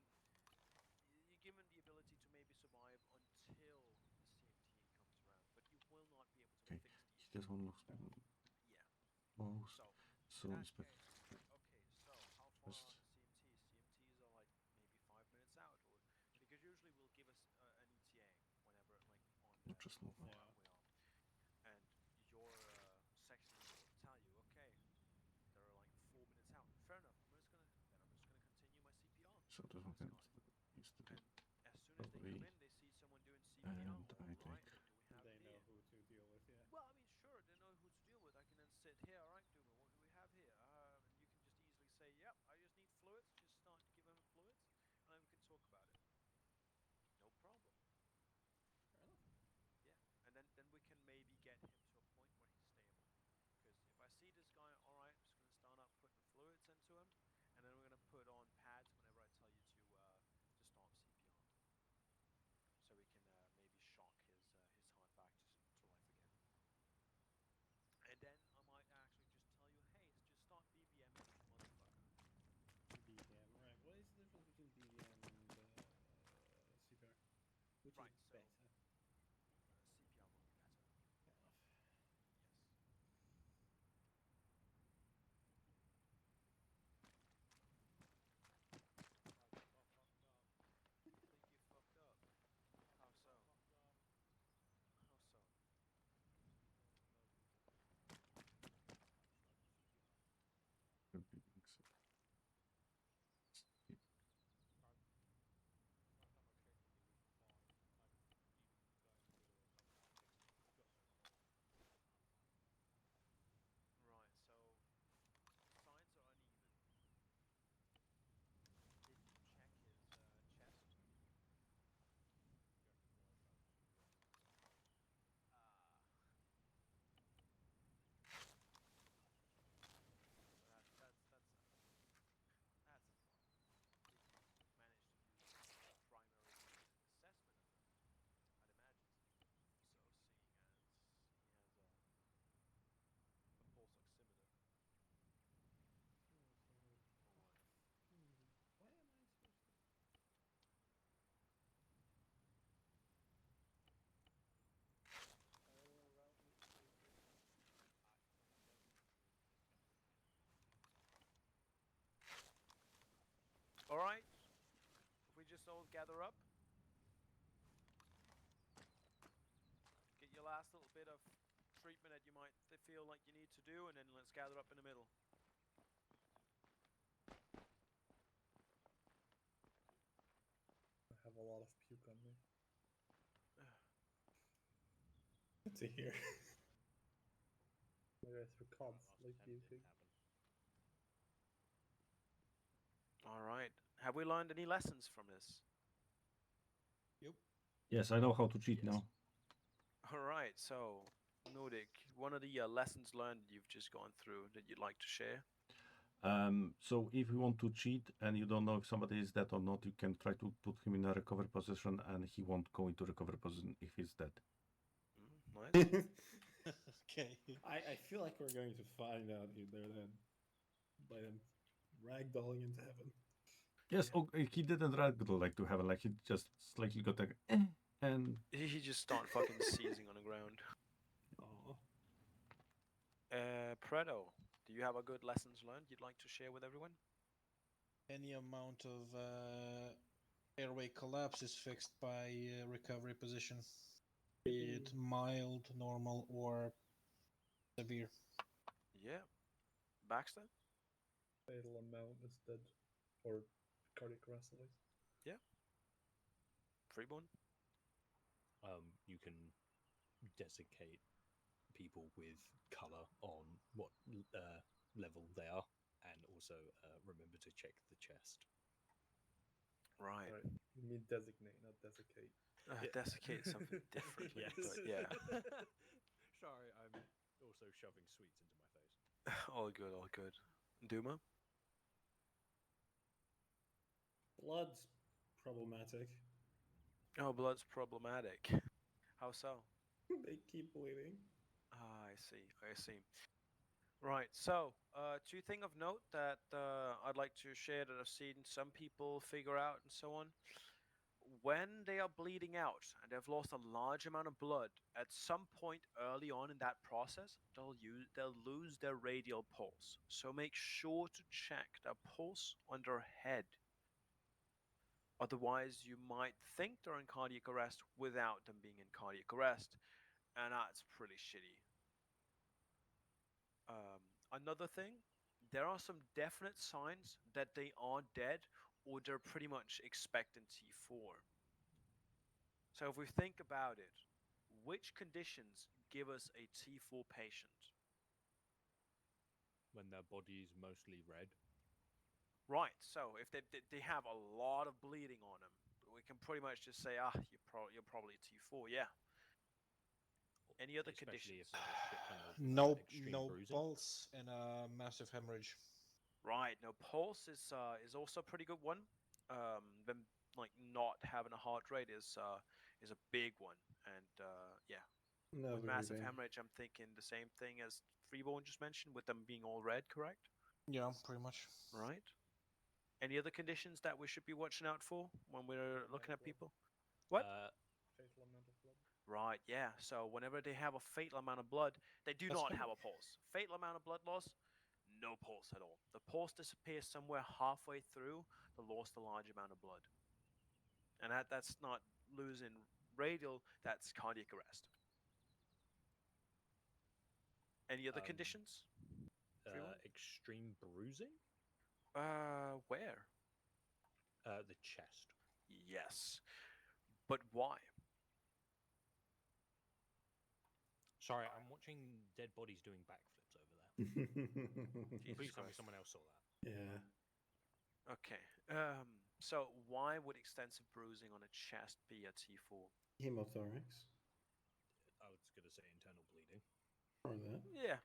given the ability to maybe survive until the CMT comes around, but you will not be able to fix these. This one looks. Yeah. Most. So inspect. Okay, so how far are the CMTs? CMTs are like maybe 5 minutes out, or because usually will give us an ETA whenever like on Just not how far out we are, and your section will tell you, okay, they're like 4 minutes out. Fair enough. I'm just gonna continue my CPR. So this one can use the And as soon as they come in, they see someone doing CPR. And I take. Right, what do we have They here? know who to deal with, yeah. Well, I mean, sure, they know who to deal with. I can then sit here. All right, Duma, what do we have here? And you can just easily say, yep, I just need fluids. Just start giving him fluids, and then we can talk about it. No problem. Fair enough. Yeah, and then we can maybe get him to a point where he's stable. Because if I see this guy, all right, I'm just gonna start up putting fluids into him, and then we're gonna put on pads whenever I tell you to start CPR, so we can maybe shock his heart back to life again. And then I might actually just tell you, hey, just start BBMing, motherfucker. BBM. All right. If we just all gather up, get your last little bit of treatment that you might feel like you need to do, and then let's gather up in the middle. I have a lot of puke on me. Good to hear. My guys were That constantly last attempt puking. didn't happen. All right. Have we learned any lessons from this? Yep. Yes, I know how to cheat Yes. now. All right. So, Nordic, one of the lessons learned you've just gone through that you'd like to share? So if you want to cheat and you don't know if somebody is dead or not, you can try to put him in a recovery position, and he won't go into recovery position if he's dead. Nice. Okay. I feel like we're going to find out either then by them ragdolling into heaven. Yes, he didn't ragdoll like to heaven, like he just slightly got like, and He just started fucking seizing on the ground. Aw. Predo, do you have a good lessons learned you'd like to share with everyone? Any amount of airway collapse is fixed by recovery position, be it mild, normal, or severe. Yeah. Baxter? Fatal amount is dead. Or cardiac arrest at least. Yeah. Freeborn? You can desiccate people with color on what level they are, and also remember to check the chest. Right. Right. You mean designate, not desiccate. Desiccate something different. Yes. But yeah. Sorry, I'm also shoving sweets into my face. All good, all good. Duma? Blood's problematic. Oh, blood's problematic. How so? They keep bleeding. Ah, I see, I see. Right, so, two thing of note that I'd like to share that I've seen some people figure out and so on. When they are bleeding out and they've lost a large amount of blood, at some point early on in that process, they'll lose their radial pulse. So make sure to check their pulse on their head. Otherwise, you might think they're in cardiac arrest without them being in cardiac arrest, and that's pretty shitty. Another thing, there are some definite signs that they are dead or they're pretty much expectant T4. So if we think about it, which conditions give us a T4 patient? When their body is mostly red. Right, so if they have a lot of bleeding on them, we can pretty much just say, you're probably T4, yeah. Any other Especially conditions? if there's a shit ton of No, extreme no bruising. pulse and a massive hemorrhage. Right, no, pulse is also a pretty good one. Them like not having a heart rate is a big one, and yeah, No with massive breathing. hemorrhage, I'm thinking the same thing as Freeborn just mentioned, with them being all red, correct? Yeah, pretty much. Right. Any other conditions that we should be watching out for when we're looking at blood. people? What? Fatal amount of blood. Right, yeah. So whenever they have a fatal amount of blood, they do That's not hemorrhage. have a pulse. Fatal amount of blood loss, no pulse at all. The pulse disappears somewhere halfway through the lost a large amount of blood. And that's not losing radial, that's cardiac arrest. Any other conditions? Freeborn? Extreme bruising? Where? The chest. Yes. But why? Sorry, I'm watching dead bodies doing backflips over there. Jesus Please tell me Christ. someone else saw that. Yeah. Okay. So why would extensive bruising on a chest be a T4? Hemothorax. I was going to say internal bleeding. Or that. Yeah.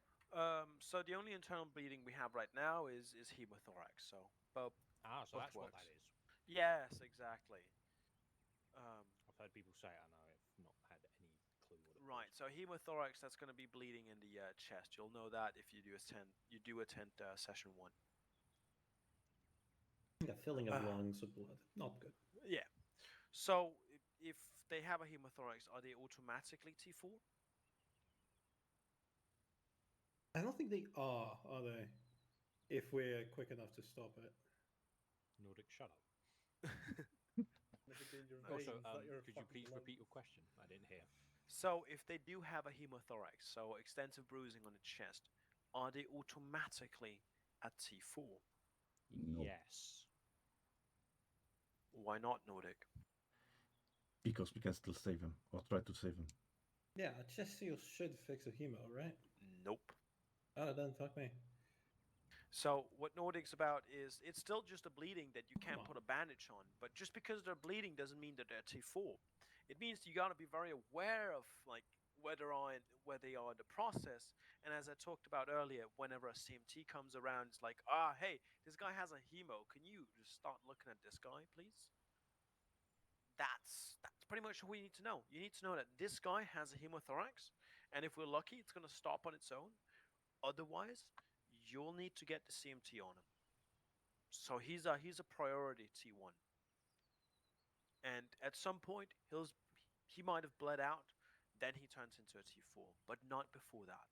So the only internal bleeding we have right now is hemothorax. So both So both that's what works. that is. Yes, exactly. I've heard people say it, and I've not had any clue what it Right. was. So hemothorax, that's going to be bleeding in the chest. You'll know that if you do attend session 1. Yeah, filling of Uh, lungs with blood. Not good. Yeah. So if they have a hemothorax, are they automatically T4? I don't think they are they? If we're quick enough to stop it. Nordic, shut up. Significant your Nice. Also, veins that you're could you fucking please lungs. repeat your question? I didn't hear. So if they do have a hemothorax, so extensive bruising on the chest, are they automatically at T4? No. Yes. Why not Nordic? Because we can still save him, or try to save him. Yeah, a chest seal should fix a hemo, right? Nope. Oh, then fuck me. So what Nordic's about is it's still just a bleeding that you can't Come put on. a bandage on, but just because they're bleeding doesn't mean that they're T4. It means you got to be very aware of like where they are in the process. And as I talked about earlier, whenever a CMT comes around, it's like, hey, this guy has a hemo. Can you just start looking at this guy, please? That's pretty much all you need to know. You need to know that this guy has a hemothorax, and if we're lucky, it's going to stop on its own. Otherwise, you'll need to get the CMT on him. So he's a priority T1, and at some point he might have bled out, then he turns into a T4, but not before that.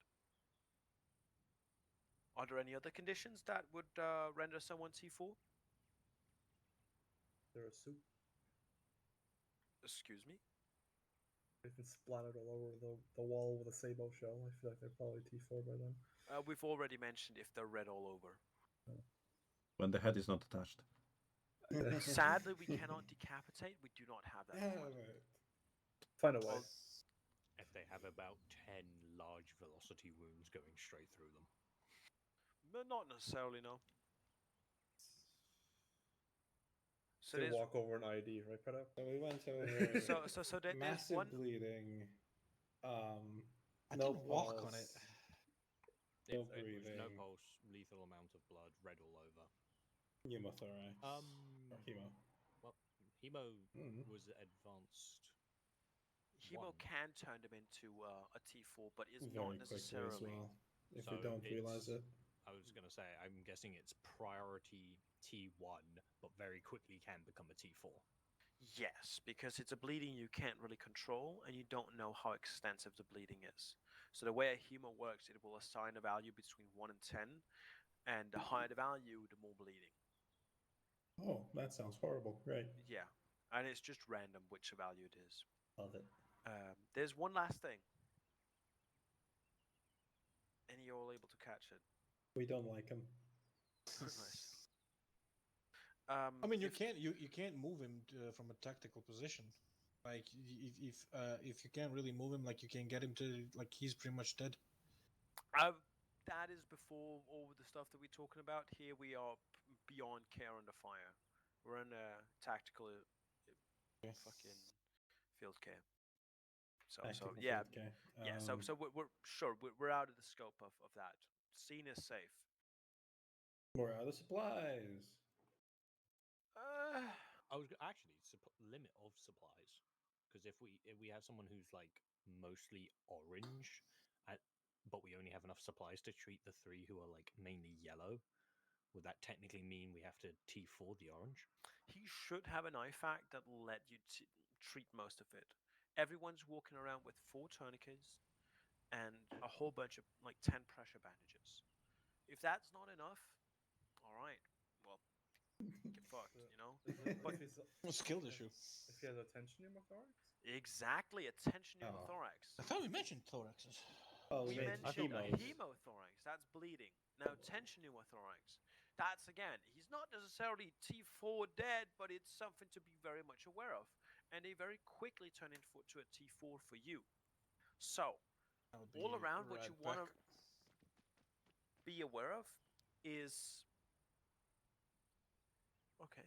Are there any other conditions that would render someone T4? They're a soup. Excuse me. They've been splattered all over the wall with a sabo shell. I feel like they're probably T4 by then. We've already mentioned if they're red all over. When the head is not attached. Sadly, we cannot decapitate. We do not have that. Damn mod. it. Find a way. Well, If they have about 10 large velocity wounds going straight through them. but not necessarily, no. So They there's walk over an ID, right, Pedo? So we went over so there's massive one. bleeding, I no didn't walk on it. pulse, no It was no breathing, pulse, lethal amount of blood, red all over. pneumothorax, or hemo. Well, hemo Mm. was advanced. Hemo one. can turn them into a T4, but is Very not quickly as necessarily. well, if So we don't realize it's- it. I was going to say, I'm guessing it's priority T1, but very quickly can become a T4. Yes, because it's a bleeding you can't really control, and you don't know how extensive the bleeding is. So the way a hemo works, it will assign a value between 1 and 10, and the higher the value, the more bleeding. Oh, that sounds horrible. Great. Yeah, and it's just random which value it is. Love it. There's one last thing. And you're all able to catch it. We don't like him. Nice. I mean, you if- can't move him from a tactical position. Like if you can't really move him, like you can get him to like he's pretty much dead. that is before all the stuff that we're talking about. Here we are beyond care under fire. We're in a tactical fucking field care. So Tactical yeah, field care. yeah. So we're sure we're out of the scope of that. Scene is safe. We're out of supplies. I was actually limit of supplies, because if we have someone who's like mostly orange, but we only have enough supplies to treat the 3 who are like mainly yellow, would that technically mean we have to T4 the orange? He should have an IFAC that will let you treat most of it. Everyone's walking around with 4 tourniquets and a whole bunch of like 10 pressure bandages. If that's not enough, all right, well, get fucked, you know. But Skill issue. If he has a tension pneumothorax? exactly, a tension Oh. pneumothorax. I thought we mentioned thoraxes. Oh, We made mentioned a hemos. hemothorax. That's bleeding. Now, tension pneumothorax. That's again, he's not necessarily T4 dead, but it's something to be very much aware of. And they very quickly turn into a T4 for you. So, That would all be around, what you right want to back. be aware of is. Okay.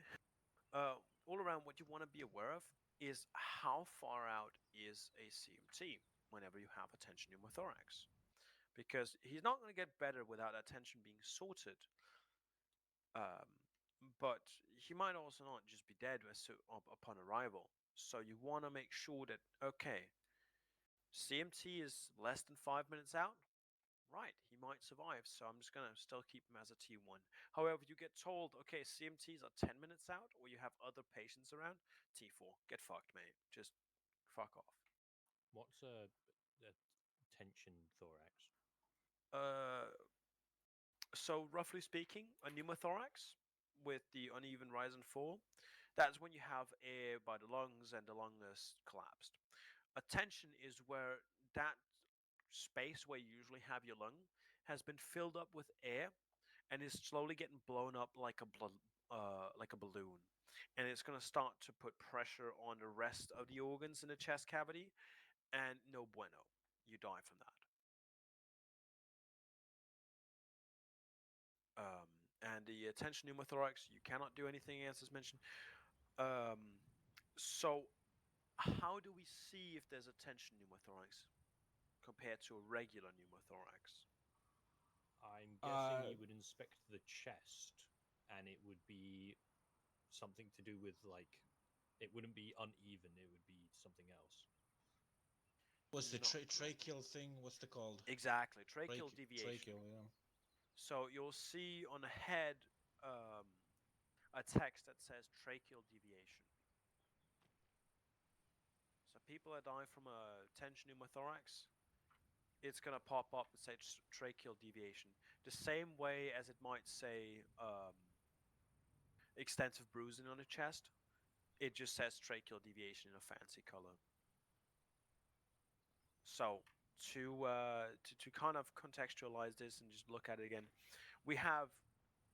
All around, what you want to be aware of is how far out is a CMT whenever you have a tension pneumothorax. Because he's not going to get better without that tension being sorted. But he might also not just be dead upon arrival. So you want to make sure that, okay, CMT is less than 5 minutes out. Right, he might survive, so I'm just going to still keep him as a T1. However, you get told, okay, CMTs are 10 minutes out, or you have other patients around, T4, get fucked, mate. Just fuck off. What's a tension thorax? So roughly speaking, a pneumothorax with the uneven rise and fall, that's when you have air by the lungs and the lungs collapsed. A tension is where that space where you usually have your lung has been filled up with air and is slowly getting blown up like a balloon, and it's going to start to put pressure on the rest of the organs in the chest cavity, and no bueno, you die from that. And the tension pneumothorax, you cannot do anything else as mentioned. Um, so, how do we see if there's a tension pneumothorax compared to a regular pneumothorax? I'm guessing you would inspect the chest, and it would be something to do with like it wouldn't be uneven. It would be something else. What's the Not correct. tracheal thing? What's the called? Exactly, tracheal deviation. Tracheal, yeah. So you'll see on the head um, a text that says tracheal deviation. So people that die from a tension pneumothorax, it's gonna pop up and say tracheal deviation, the same way as it might say extensive bruising on the chest. It just says tracheal deviation in a fancy color. So to kind of contextualize this and just look at it again, we have,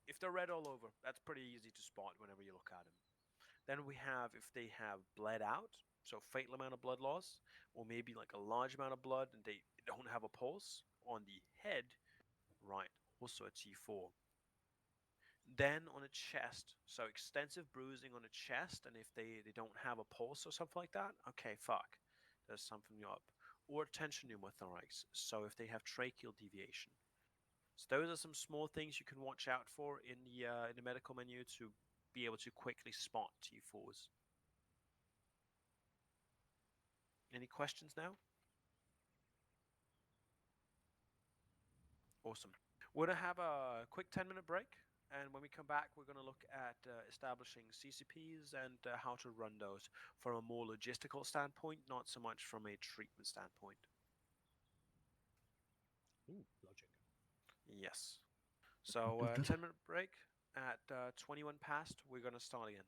if they're red all over, that's pretty easy to spot whenever you look at them. Then we have if they have bled out, so fatal amount of blood loss, or maybe like a large amount of blood and they don't have a pulse on the head, right? Also a T4. Then on the chest, so extensive bruising on the chest, and if they don't have a pulse or something like that, okay, fuck, there's something up. Or tension pneumothorax, so if they have tracheal deviation. So those are some small things you can watch out for in the medical menu to be able to quickly spot T4s. Any questions now? Awesome. We're going to have a quick 10-minute break. And when we come back, we're going to look at establishing CCPs and how to run those from a more logistical standpoint, not so much from a treatment standpoint. Ooh, logic. Yes. So, Good. 10-minute break. At 21 past, we're going to start again.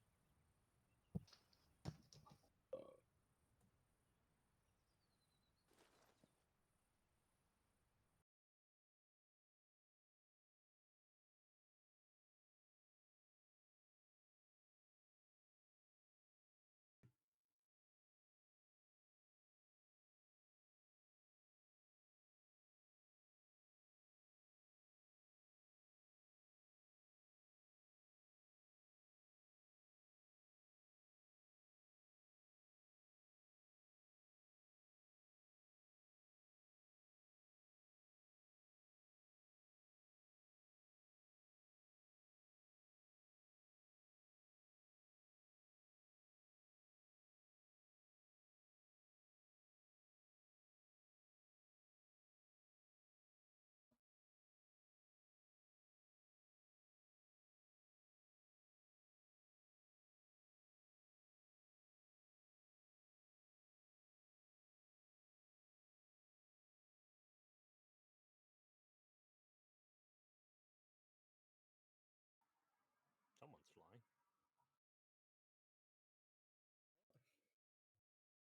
Someone's flying.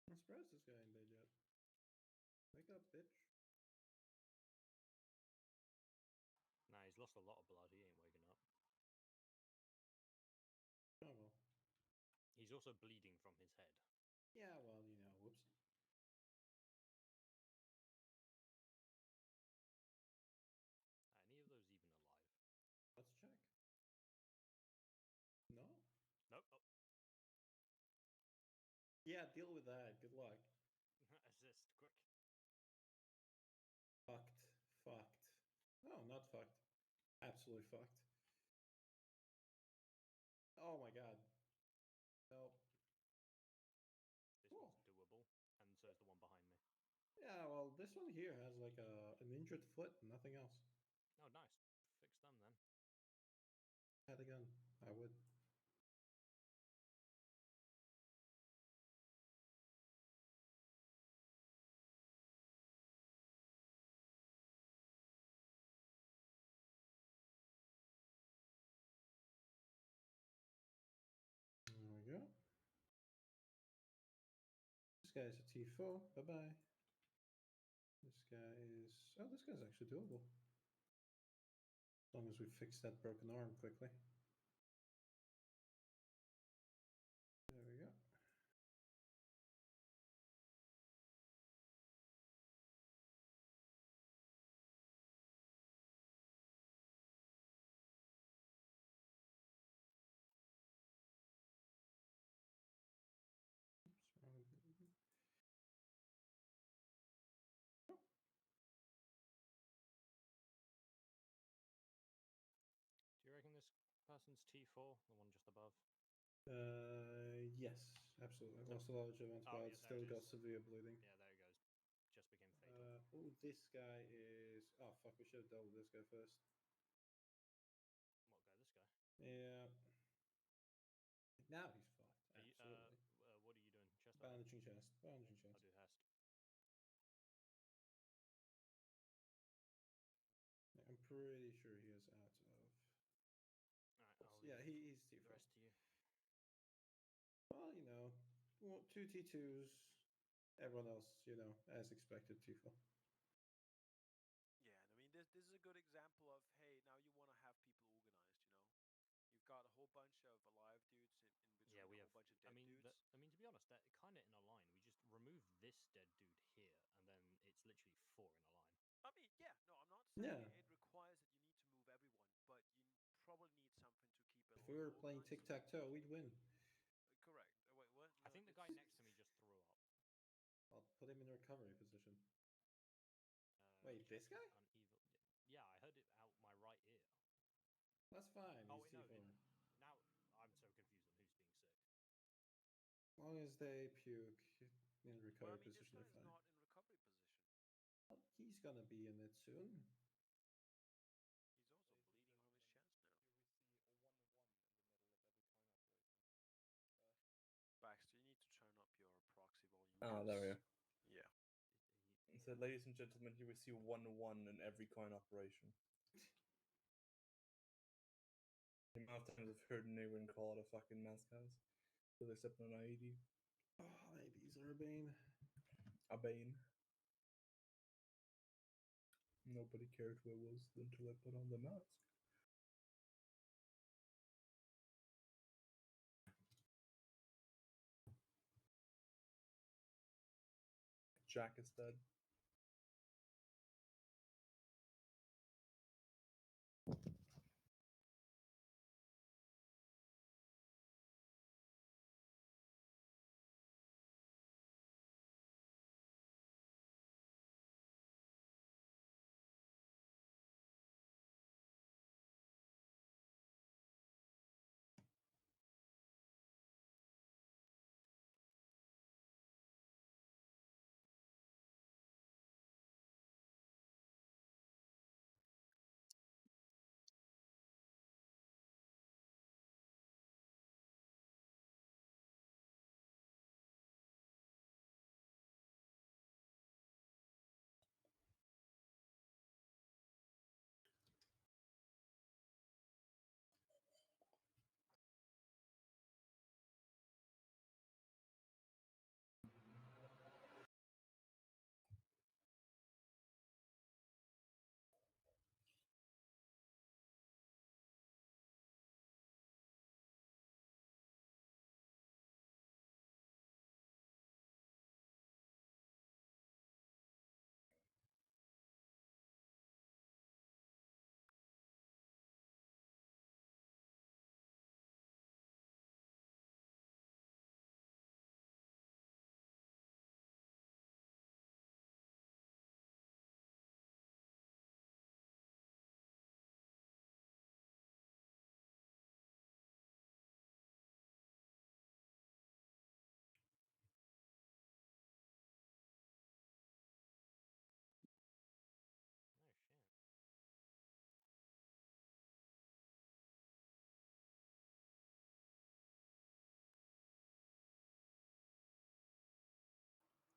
I'm surprised this guy ain't dead yet. Wake up, bitch. Nah, he's lost a lot of blood. He ain't waking up. Oh well. He's also bleeding from his head. Yeah, well, you know, whoops. Are any of those even alive? Let's check. No? Nope. Oh. Yeah, deal with that. Good luck. Assist, quick. Fucked. Fucked. No, not fucked. Absolutely fucked. Oh my god. Nope. This Cool. one's doable, and so is the one behind me. Yeah, well, this one here has like an injured foot and nothing else. Oh, nice. Fix them then. Had a gun. I would. guy's a T4. Bye bye. This guy is. Oh, this guy's actually doable. As long as we fix that broken arm quickly. There we go. Oops, wrong button. Do you reckon this person's T4, the one just above? Yes, absolutely. Yep. Lost a large amount, Oh, but yeah, there still it got is. severe bleeding. Yeah, there it goes. Just became fatal. Oh, this guy is. Oh fuck! We should have dealt with this guy first. What guy? This guy? Yeah. Now he's fucked. Are you, Absolutely. what are you doing? Chest? Bandaging chest. Bandaging I'll chest. do Hest. I'm pretty sure he is out of. Alright, Oops, I'll yeah, leave he's the T4. rest to you. Well, two T2s. Everyone else, as expected, T4. Yeah, and I mean, this is a good example of, hey, now you want to have people organized. You've got a whole bunch of alive dudes in between Yeah, we a have. whole bunch of dead dudes. To be honest, that kind of in a line. We just remove this dead dude here, and then it's literally 4 in a line. I mean, yeah, no, I'm not saying Yeah. it requires that you need to move everyone, but you probably need something to keep it If a we little were playing organized. tic-tac-toe, we'd win. Correct. Wait, what? I think the guy next to me just threw up. I'll put him in recovery position. Wait, Chest this guy? is uneven. Yeah, I heard it out my right ear. That's fine. Oh, He's wait, no. T4. Now I'm so confused on who's being sick. As long as they puke in Well, I recovery mean, this position, guy they're is fine. not in recovery position. Well, he's gonna be in it soon. He's also Ladies and bleeding from his gentlemen, chest now. you will see a 1-1 in the middle of every coin operation. Baxter, you need to turn up your proxy volume. Ah, there we go. Yeah. So, ladies and gentlemen, you will see 1-1 in every coin operation. The amount of times I've heard anyone call it a fucking mascot. So they stepped on an IED. Oh, maybe he's Urbane. A Bane. Nobody cared who it was until I put on the mask. Jack is dead.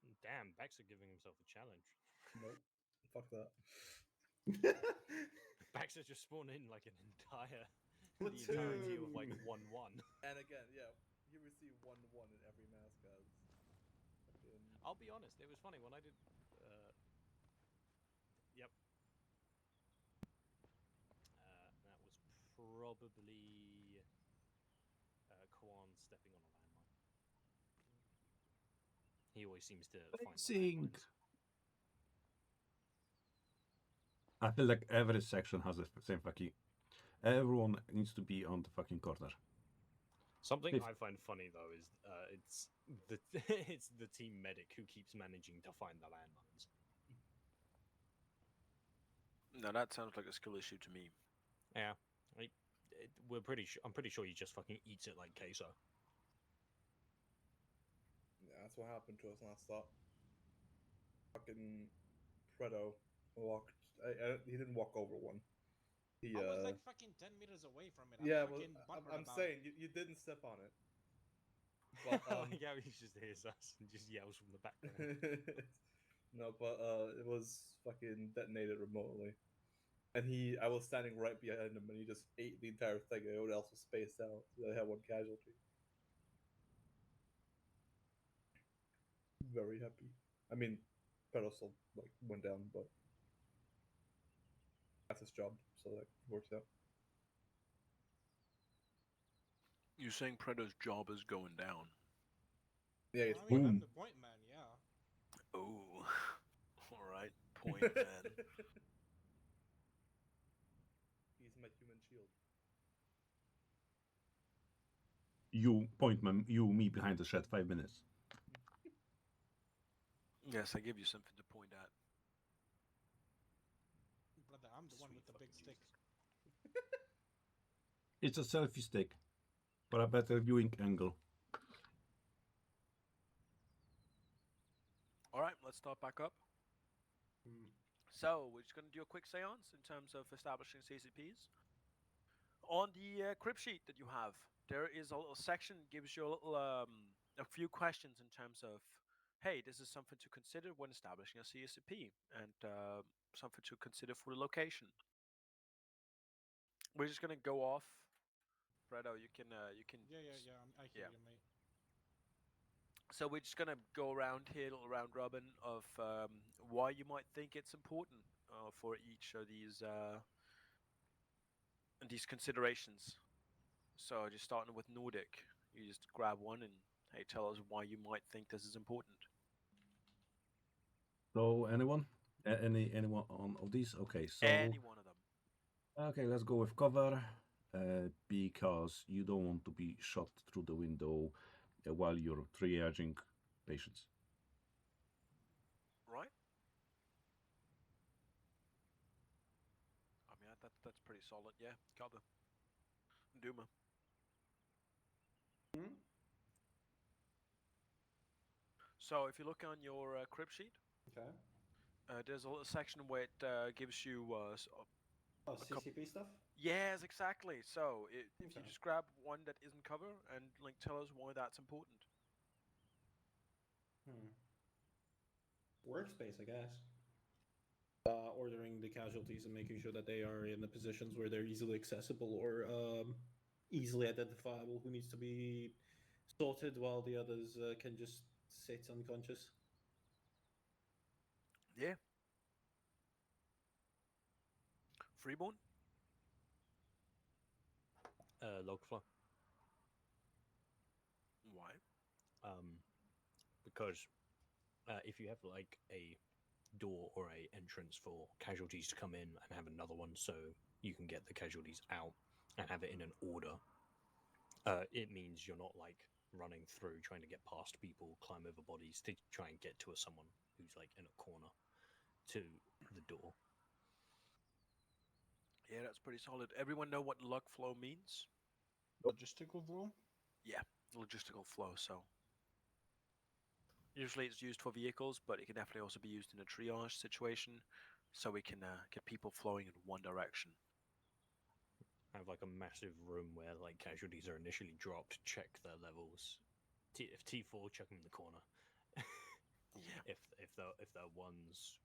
Oh shit. Damn, Baxter giving himself a challenge. Nope. Fuck that. Baxter just spawned in like an entire the Platoon. entirety of like 1-1. And again, yeah, you receive 1-1 in every mascot. Fucking I'll be honest, it was funny when I did. Yep. That was probably Kwan stepping on a landmine. He always seems to find the Amazing. landmines. I feel like every section has the same fucking. Everyone needs to be on the fucking corner. Something If- I find funny though is it's the it's the team medic who keeps managing to find the landmines. No, that sounds like a skill issue to me. Yeah, I'm pretty sure he just fucking eats it like queso. Yeah, that's what happened to us last stop. Fucking Predo walked. He didn't walk over one. He I was like fucking 10 meters away from it. yeah, I'm well, fucking butthurt I'm about saying it. you didn't step on it. But Like how he just hears us and just yells from the background. no, but it was fucking detonated remotely, and I was standing right behind him, and he just ate the entire thing. Everyone else was spaced out. So they had one casualty. Very happy. I mean, pedestal like went down, but that's his job, so that works out. You're saying Preda's job is going down. Yeah, I it's mean, I'm Boom. the point man, yeah. Oh, all right, point man. He's my human shield. You point me behind the shed 5 minutes. Yes, I give you something to point at. Brother, I'm the one with the big stick. It's a selfie stick for a better viewing angle. All right, let's start back up. So we're just going to do a quick seance in terms of establishing CCPs. On the crypt sheet that you have, there is a little section that gives you a few questions in terms of, hey, this is something to consider when establishing a CCP, and something to consider for the location. We're just going to go off. Fredo, you can. Yeah, I hear Yeah. you, mate. So we're just gonna go around here, little round robin of why you might think it's important for each of these considerations. So just starting with Nordic, you just grab one and hey, tell us why you might think this is important. So anyone? Anyone on of these? Okay, so Any one of them. okay, let's go with cover. Because you don't want to be shot through the window while you're triaging patients. Right? I mean that's pretty solid. Yeah, cover. Duma. Hmm? So if you look on your crib sheet, Okay. there's a little section where it gives you Oh, a couple. CCP stuff? Yes, exactly. So if you Okay. just grab one that isn't cover and like tell us why that's important. Workspace, I guess. Ordering the casualties and making sure that they are in the positions where they're easily accessible or easily identifiable. Who needs to be sorted while the others can just sit unconscious. Yeah. Freeborn? Log flow. Why? Because if you have like a door or a entrance for casualties to come in and have another one so you can get the casualties out and have it in an order, it means you're not like running through trying to get past people, climb over bodies to try and get to someone who's like in a corner to the door. Yeah, that's pretty solid. Everyone know what log flow means? Logistical flow? Yeah, logistical flow. So usually it's used for vehicles, but it can definitely also be used in a triage situation, so we can get people flowing in one direction. Have like a massive room where like casualties are initially dropped, check their levels. If T4, chuck them in the corner. Yeah. If the ones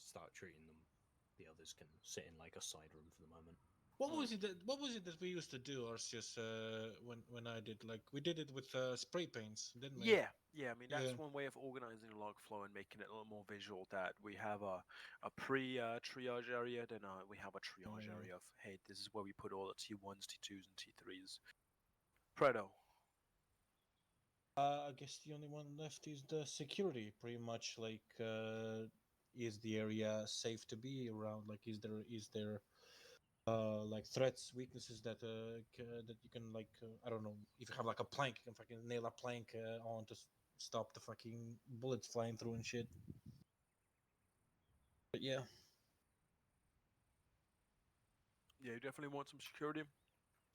start treating them, the others can sit in like a side room for the moment. What was it? What was it that we used to do, Arceus? When I did we did it with spray paints, didn't we? Yeah. I mean, Yeah. that's one way of organizing a log flow and making it a little more visual. That we have a pre triage area, then we have a triage Mm. area of hey, this is where we put all the T1s, T2s, and T3s. Predo. I guess the only one left is the security. Pretty much is the area safe to be around? Like, is there like threats, weaknesses that you can I don't know, if you have like a plank, you can fucking nail a plank on to stop the fucking bullets flying through and shit. But yeah, Yeah, you definitely want some security.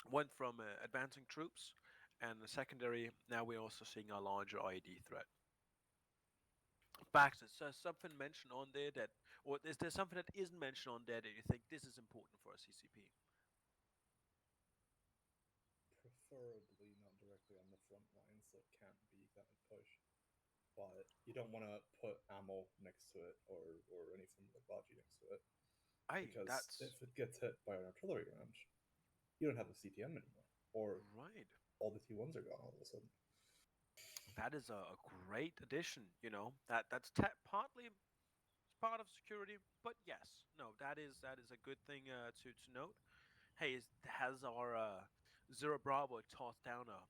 One from advancing troops, and the secondary. Now we're also seeing a larger ID threat. Baxter, so something mentioned on there that, or is there something that isn't mentioned on there that you think this is important for a CCP? Preferably not directly on the front line, so it can't be that push. But you don't want to put ammo next to it or any form of body next to it, Hey, because that's if it gets hit by an artillery round, you don't have the CTM anymore, or right. all the T1s are gone all of a sudden. That is a great addition. You know that's partly part of security, but yes, no, that is a good thing to note. Hey, has our Zero Bravo tossed down a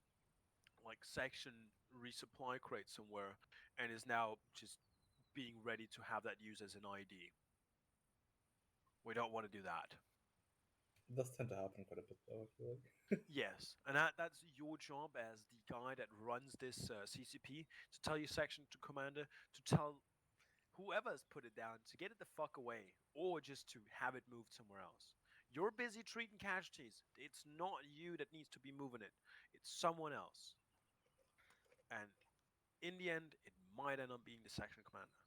like section resupply crate somewhere and is now just being ready to have that used as an ID? We don't want to do that. It does tend to happen quite a bit, though, I feel like. Yes, and that's your job as the guy that runs this CCP to tell your section to commander to tell whoever's put it down to get it the fuck away or just to have it moved somewhere else. You're busy treating casualties. It's not you that needs to be moving it. It's someone else. And in the end, it might end up being the section commander.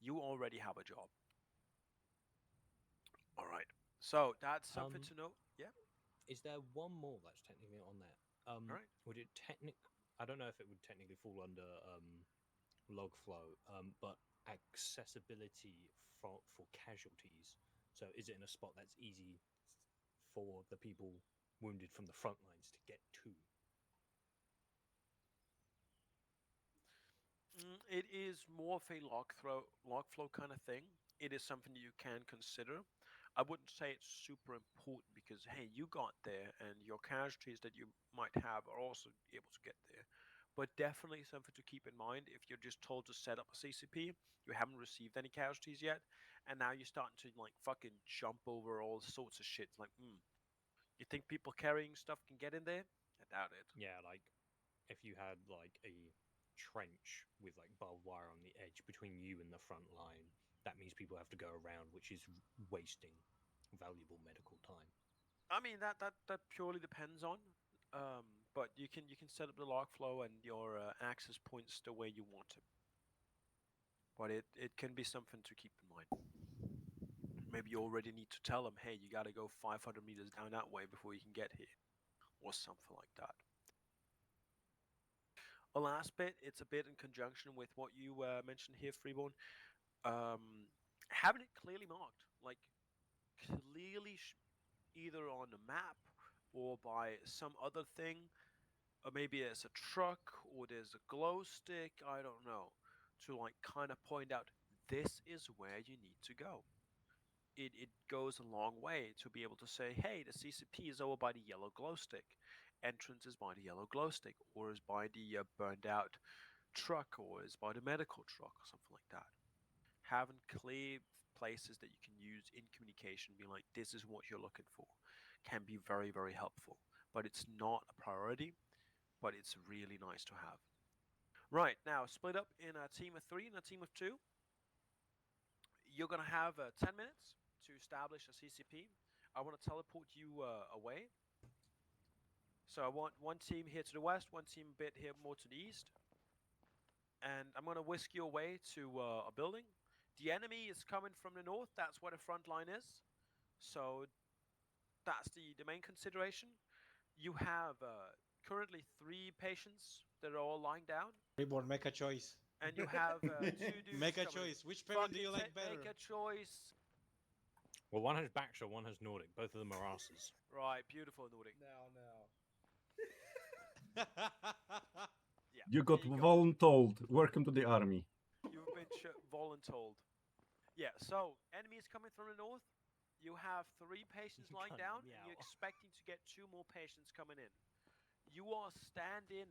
You already have a job. All right. So that's something Um, to know. Yeah. is there one more that's technically on there? All right. Would it I don't know if it would technically fall under log flow, but accessibility for casualties. So is it in a spot that's easy for the people wounded from the front lines to get to? It is more of a log flow kind of thing. It is something that you can consider. I wouldn't say it's super important because hey, you got there, and your casualties that you might have are also able to get there. But definitely something to keep in mind if you're just told to set up a CCP, you haven't received any casualties yet, and now you're starting to like fucking jump over all sorts of shit. Like, you think people carrying stuff can get in there? I doubt it. Yeah, like if you had like a trench with like barbed wire on the edge between you and the front line, that means people have to go around, which is wasting valuable medical time. I mean that purely depends on, um, but you can set up the log flow and your access points the way you want it. But it can be something to keep in mind. Maybe you already need to tell them, hey, you got to go 500 meters down that way before you can get here, or something like that. A last bit, it's a bit in conjunction with what you mentioned here, Freeborn. Um, Having it clearly marked, like clearly either on the map or by some other thing, or maybe there's a truck or there's a glow stick, I don't know, to like kind of point out this is where you need to go. It goes a long way to be able to say, hey, the CCP is over by the yellow glow stick, entrance is by the yellow glow stick, or is by the burned out truck, or is by the medical truck, or something like that. Having clear places that you can use in communication, being like, this is what you're looking for, can be very, very helpful. But it's not a priority, but it's really nice to have. Right, now split up in a team of three and a team of two. You're going to have 10 minutes to establish a CCP. I want to teleport you away. So I want one team here to the west, one team a bit here more to the east. And I'm going to whisk you away to a building. The enemy is coming from the north. That's where the front line is. So that's the main consideration. You have currently 3 patients that are all lying down. Reborn, make a choice. And you have 2 dudes Make a coming. choice. Which parent do Fucking you like make better? a choice. Well, one has Baxter, one has Nordic. Both of them are asses. Right, beautiful, Nordic. Now. Yeah, You there got you go. voluntold. Welcome to the army. You've been voluntold. Yeah, so enemies coming from the north. You have 3 patients lying Cunt, down, meow. and you're expecting to get 2 more patients coming in. You are stand-in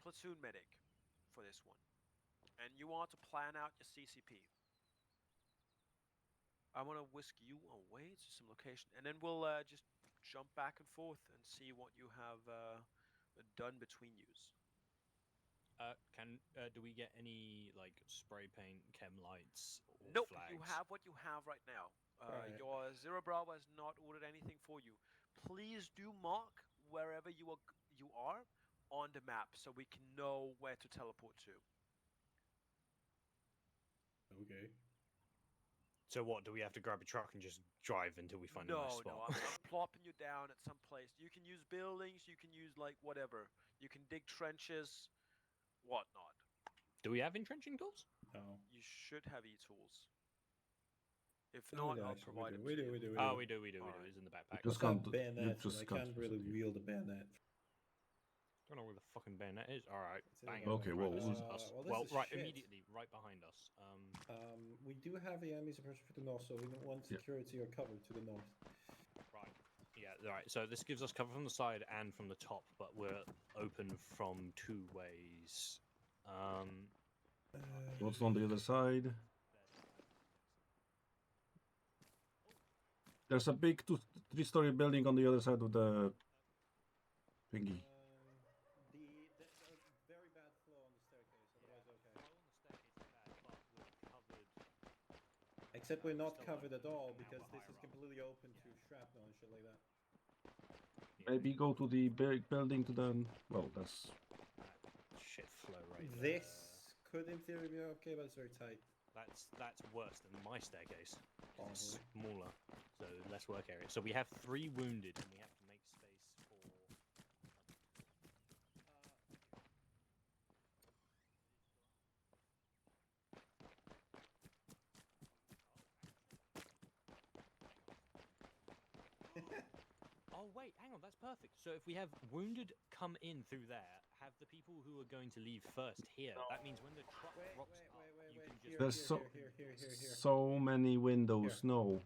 platoon medic for this one, and you are to plan out your CCP. I want to whisk you away to some location, and then we'll just jump back and forth and see what you have done between yous. Do we get any like spray paint, chem lights, or Nope, flags? you have what you have right now. Right. Your Zero Bravo has not ordered anything for you. Please do mark wherever you are on the map so we can know where to teleport to. Okay. So what? Do we have to grab a truck and just drive until we find a nice No, spot? I'm plopping you down at some place. You can use buildings, you can use like whatever. You can dig trenches, whatnot. Do we have entrenching tools? No. You should have e-tools. If No, not, we I'll actually provide them we to do, you. we do. Oh, we do. Alright. It's in the backpack. Just I've can't. got You bayonets, just and I can't can't use really it, yeah. wield a bayonet. Don't know where the fucking bayonet is. All right, It's in the bang. backpack. Okay, Right, well, this is well, us. this Well, is right, shit. immediately, right behind us. We do have the enemy suppressor to the north, so we don't want Yeah. security or cover to the north. Right. Yeah, right. So this gives us cover from the side and from the top, but we're open from 2 ways. What's on the other side? There's a big 3-story building on the other side of the thingy. The very bad flow on the staircase, otherwise okay. Except we're not covered at all because this is completely open to shrapnel and shit like that. Maybe go to the big building to the. Well, that's. Shit flow right This there. could in theory be okay, but it's very tight. That's worse than my staircase. It's Probably. smaller, so less work area. So we have 3 wounded, and we have to make space for. Oh wait, hang on, that's perfect. So if we have wounded come in through there, have the people who are going to leave first here. That means when the truck drops up, you can just. There's so Here. so many windows. Here. No.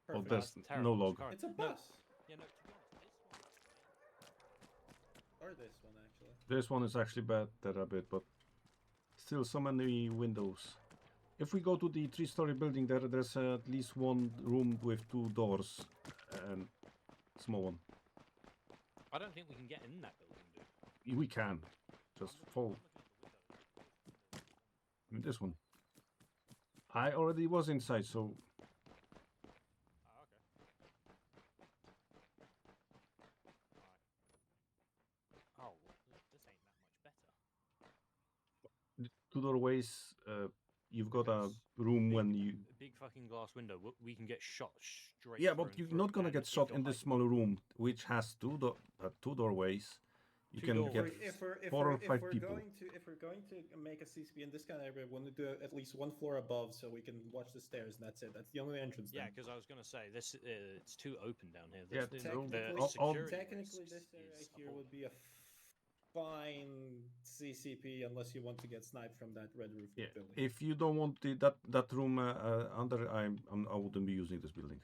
Oh, Perfect. there's That's no terrible. log. Sorry. It's a No, bus. Yeah, no, to be honest, Or this one actually. This one is actually better a bit, but still so many windows. If we go to the 3-story building, there's at least one room with 2 doors and small one. I don't think we can get in that building, dude. We can just fall. I mean, this one. I already was inside, so Ah, okay. Alright. Oh, well, this ain't that much better. the 2 doorways. You've got a Because room when big- you. a big fucking glass window. We can get shot straight. Yeah, through but and you're through, not gonna and get if shot you're in this hiding- small room, which has 2 doorways. You 2 can doorways. get If we're 4 or 5 people. if we're going to make a CCP in this kind of area, we want to do at least 1 floor above so we can watch the stairs, and that's it. That's the only entrance. Yeah, then. because I was gonna say this. It's too open down here. Yeah, This, so the all- security technically, risks this area is here would appalling. be a fine CCP unless you want to get sniped from that red roof Yeah, building. if you don't want that room under, I wouldn't be using this building.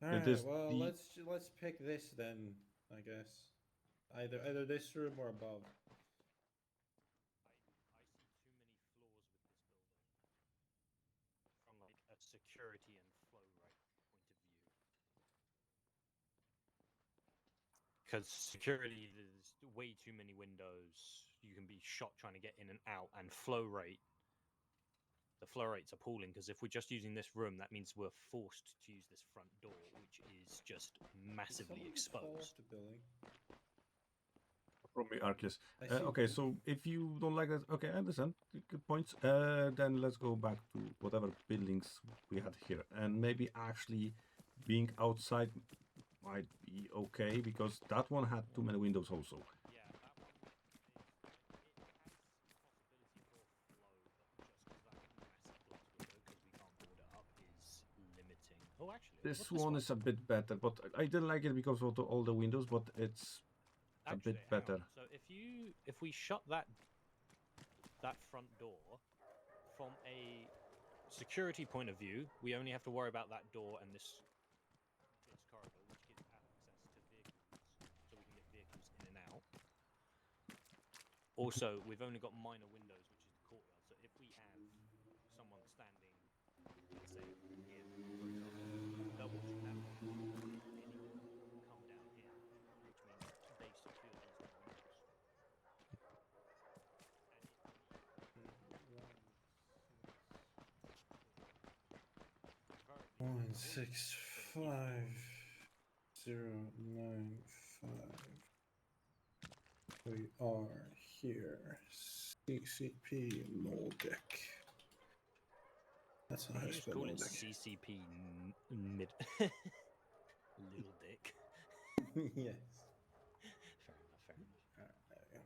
Alright, this- well, the- let's pick this then, I guess. Either this room or above. I see too many flaws with this building from like a security and flow rate point of view. Because security, there's way too many windows. You can be shot trying to get in and out, and flow rate. The flow rate's appalling because if we're just using this room, that means we're forced to use this front door, which is just Did massively someone just fall off exposed. the building? Probably Arcus. I see Okay, roof. so if you don't like that, okay, I understand. Good points. Then let's go back to whatever buildings we had here, and maybe actually being outside might be okay because that one had too many windows also. Yeah, that one it has possibility for flow, but just because that massive glass Oh, actually, This what's one is a bit better, but I didn't like it because of all the windows, but it's a Actually, bit hang on. better. So if we shut that front door from a security point of view, we only have to worry about that door and this corridor, which gives access to vehicles, so we can get vehicles in and out. Also, we've only got minor windows, which is the courtyard. So if we have someone standing, let's say here, for example, they're watching that window. Anyone can come down here, which means they secure these two windows. And if we One preferably 6 for the 5 0 9 5. We are here. CCP Moldic. That's how I you just spell call it Moldic. CCP mid little dick. Yes. Fair enough. There we go.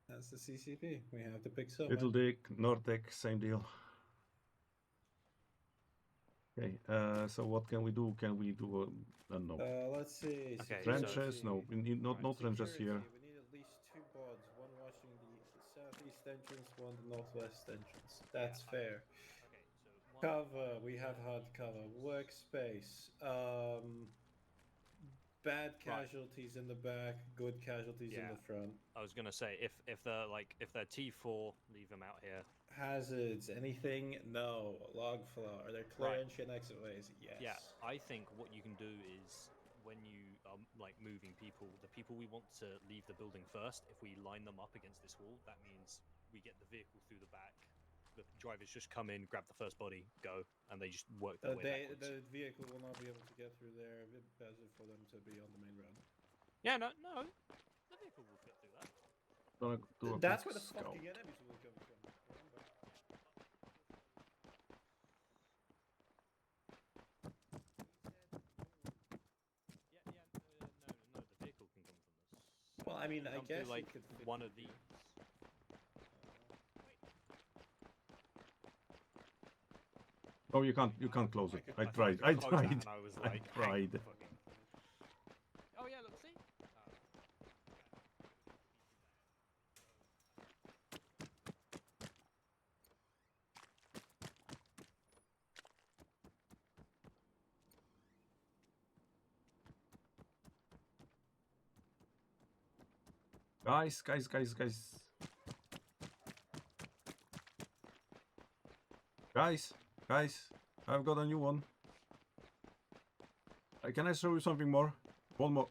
That's the CCP. We have to pick someone. Little Dick, Nordic, same deal. Okay, so what can we do? Can we do no Let's see. Okay, trenches? No, we need not Right, trenches here. security. We need at least 2 bods. One watching the southeast entrance, one the northwest entrance. That's fair. Okay, so Cover. We have hard cover. Workspace. Bad casualties in the back, good casualties in Yeah. the front. I was gonna say if they're T4, leave them out here. Hazards, anything? No. Log flow. Are there clear Right. entry and exit ways? Yes. Yeah, I think what you can do is when you are like moving people, the people we want to leave the building first, if we line them up against this wall, that means we get the vehicle through the back. The drivers just come in, grab the first body, go, and they just work their way backwards. The vehicle will not be able to get through there. It's better for them to be on the main road. Yeah, no, the vehicle will fit through that. Gonna do a That's quick where the scout. fucking enemies will come from. Remember? No, the vehicle can come from this. Well, I mean, I Come guess through, like it could fit one through of these. Oh, you can't close it. I thought tried. you I could close that, tried. and I was I like, tried. fucking... Oh yeah, look, see. Guys. Guys, I've got a new one. Can I show you something more? One more.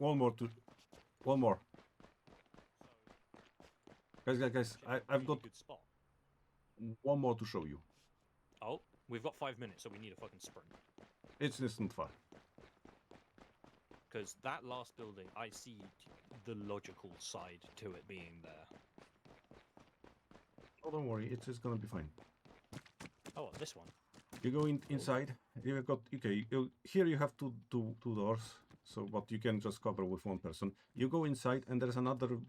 Guys, I've got Good spot. one more to show you. Oh, we've got 5 minutes, so we need a fucking sprint. It's not far. Because that last building, I see the logical side to it being there. Oh, don't worry, it's gonna be fine. Oh, this one. You go inside. You've got here you have two doors. So, but you can just cover with one person. You go inside, and there's another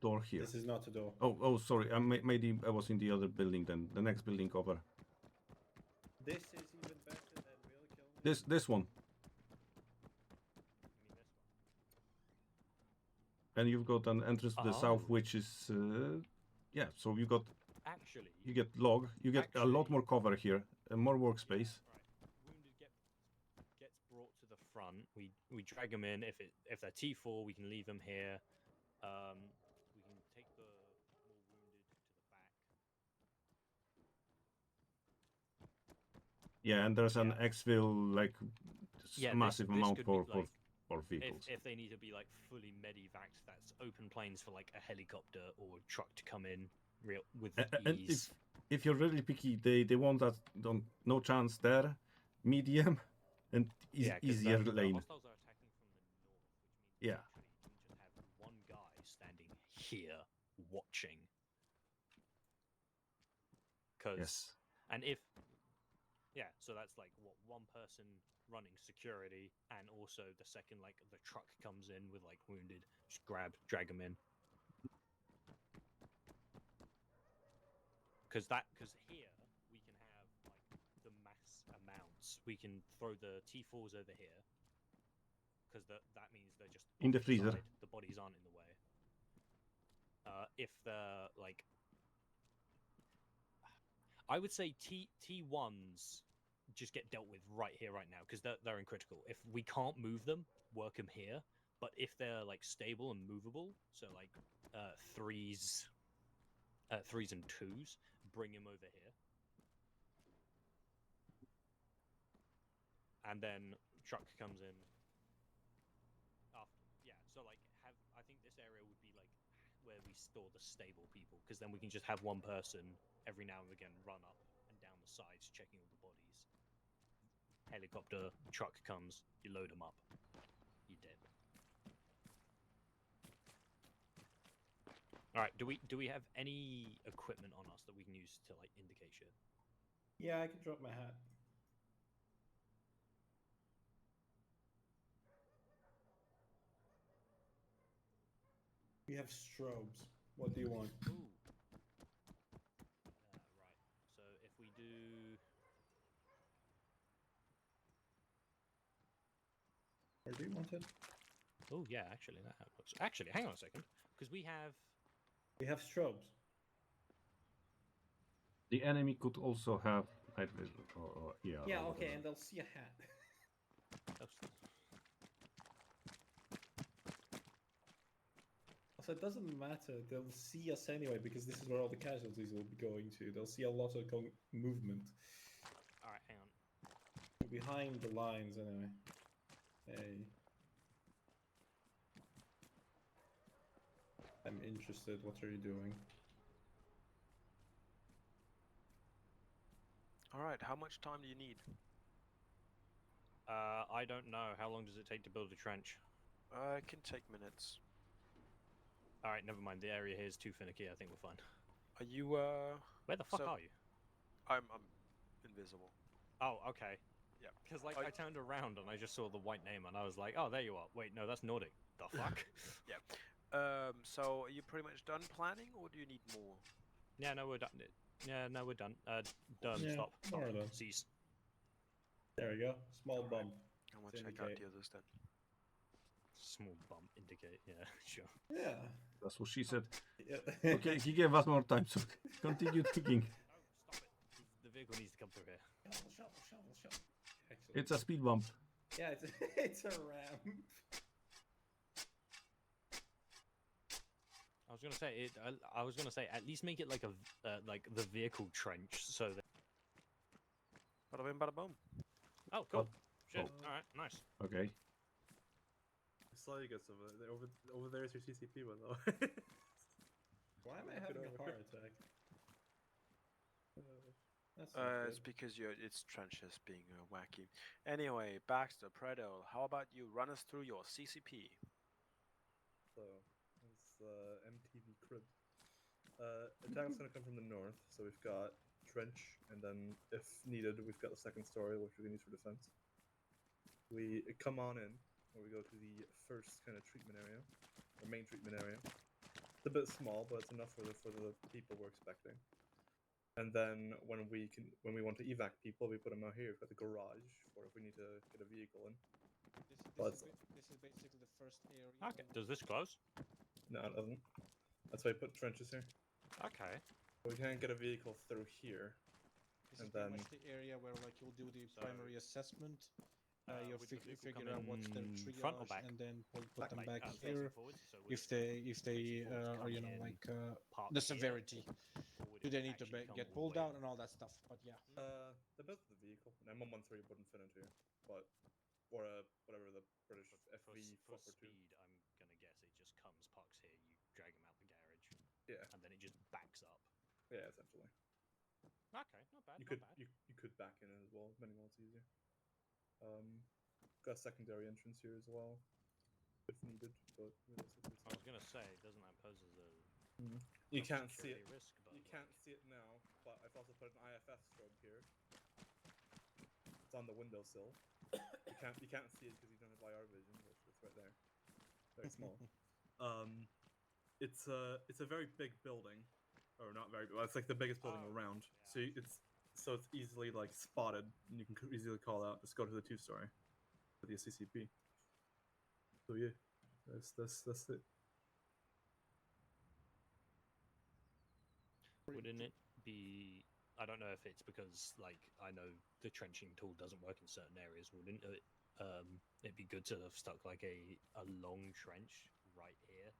door here. This is not a door. Oh, sorry. Maybe I was in the other building then. The next building over. This is even better than real kill. This one. And you've got an entrance to the south, which is yeah. So you got Actually, you get log. You get a lot more cover here, more workspace. Right. Wounded gets brought to the front. We drag them in. If they're T4, we can leave them here. We can take the more wounded to the back. Yeah, and there's an exfil like massive this amount could for be, like, vehicles. If they need to be like fully medivac, that's open planes for like a helicopter or truck to come in with And ease. if you're really picky, they want that no chance there, medium, and 'Cause easier the lane. hostiles are attacking from the north, which means Yeah. literally you can just have one guy standing here watching. Yes. And if so that's like what, one person running security, and also the second like the truck comes in with like wounded, just drag them in. Because here we can have like the mass amount slots, we can throw the T4s over here, because that means they're just In the off freezer. side, the bodies aren't in the way. If they're like, I would say T1s just get dealt with right here, right now, because they're in critical. If we can't move them, work them here. But if they're like stable and movable, so like threes and twos, bring them over here. And then truck comes in after. Yeah, so like I think this area would be like where we store the stable people, because then we can just have one person every now and again run up and down the sides checking all the bodies. Helicopter, truck comes, you load them up, you're dead. All right, do we have any equipment on us that we can use to like indicate shit? Yeah, I can drop my hat. We have strobes. What do you want? Ooh. Right. So if we do, Where do you want it? oh yeah, actually that looks. Actually, hang on a second, because we have. We have strobes. The enemy could also have like yeah. Yeah, or okay, whatever. and they'll see a hat. So it doesn't matter. They'll see us anyway because this is where all the casualties will be going to. They'll see a lot of movement All right, hang on. behind the lines anyway. Hey. I'm interested. What are you doing? All right. How much time do you need? I don't know. How long does it take to build a trench? It can take minutes. All right, never mind. The area here is too finicky. I think we're fine. Are you Where the fuck So- are you? I'm invisible. Oh, okay. Yeah. Because like I turned around and I just saw the white name and I was like, oh, there you are. Wait, no, that's Nordic. The fuck? So are you pretty much done planning, or do you need more? Yeah, no, we're done. Yeah, no, we're done. Done. Yeah, Stop. more or less. Cease. There we go. Small Alright. bump. I want To to check out indicate. the others then. Small bump indicate. Yeah, sure. Yeah. That's what she said. Yeah. Okay, he gave us more time, so continue digging. Oh, stop it. The vehicle needs to come through here. Shovel. Excellent. It's a speed bump. Yeah, it's a ramp. I was gonna say at least make it like a like the vehicle trench so that. Bada bing, bada boom. Oh, cool. Oh. Shit. Oh. All right. Nice. Okay. I saw you guys over there. Over there is your CCP, by the way. Why am I having a heart attack? That's It's because it's trenches being wacky. Anyway, Baxter, Predo, how about you run us through your CCP? So, it's MTV crib. Attack's gonna come from the north, so we've got trench, and then if needed, we've got the second story, which we can use for defense. We come on in, where we go to the first kind of treatment area, or main treatment area. It's a bit small, but it's enough for the people we're expecting. And then when we want to evac people, we put them out here. We've got the garage for if we need to get a vehicle in. This is basically the first area. Okay. Does this close? No, it doesn't. That's why I put trenches here. Okay. We can't get a vehicle through here. This And is pretty then- much the area where like you'll do the So, primary assessment. You'll would the vehicle figure come out what's their in triage, front or back? and then put Back. them Like, back facing here. forwards, so would If they facing forwards are come you know in, like park the here, severity. or would Do it they need to actually come get all pulled the way out in? and all that stuff? But yeah. The best of the vehicle, an M113 wouldn't fit into here, but or whatever the British For FV for 442. speed, I'm gonna guess it just comes, parks here, you drag him out the garage, Yeah, and then it just backs up. yeah, essentially. Okay, not bad. You not could bad. you could back in it as well, depending on what's easier. Got a secondary entrance here as well, if needed, but realistically, I was gonna say, doesn't that pose as a you a can't see security it. risk? But You can't see it now, but I've also put an IFF strobe here. It's on the windowsill. You can't see it because you don't have IR vision, but it's right there. Very small. It's a very big building, or not very big. Well, it's like the biggest building Oh, around. yeah, So I see. it's so it's easily like spotted, and you can easily call out. Just go to the 2-story for the CCP. So yeah, that's it. Wouldn't it be? I don't know if it's because like I know the trenching tool doesn't work in certain areas. Wouldn't it? It'd be good to have stuck like a long trench right here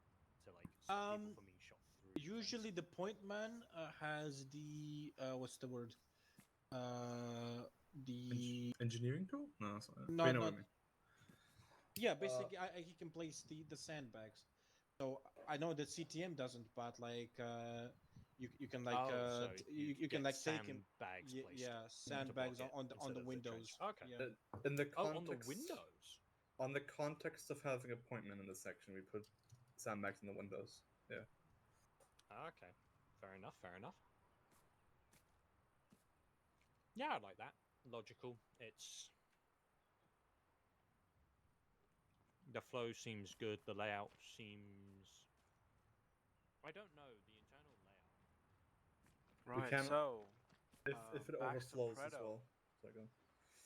to like stop people from being shot through. the fence. Usually the point man has the what's the word? The Engineering tool? No, that's not it. not But you know what not I mean. yeah. Basically, he can place the sandbags. So I know that CTM doesn't, but like you can like so you can get like take him. sandbags placed Yeah, to sandbags block it on instead the of windows. trench. Okay. Yeah. In the Oh, context, on the windows. on the context of having a point man in this section, we put sandbags in the windows. Yeah. Okay. Fair enough. Fair enough. Yeah, I like that. Logical. It's the flow seems good. The layout seems. I don't know the internal layout. We Right. can So, if it back to overflows as Predo. well. Second.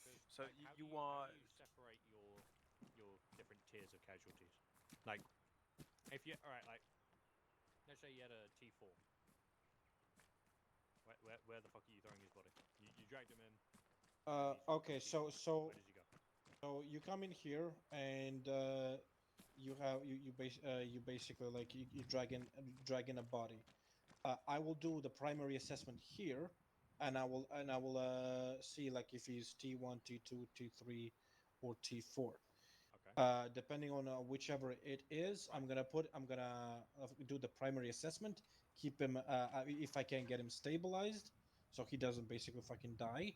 Because So like, how you do want. how do you separate your different tiers of casualties? Like, if you all right, like, let's say you had a T4. Where the fuck are you throwing his body? You dragged him in. Okay. he's So fine. so Where does he go? so you come in here and you have you basically like you drag in a body. I will do the primary assessment here, and I will see like if he's T1, T2, T3, or T4. Okay. Depending on whichever it is, Right. I'm gonna do the primary assessment. Keep him if I can get him stabilized, so he doesn't basically fucking die,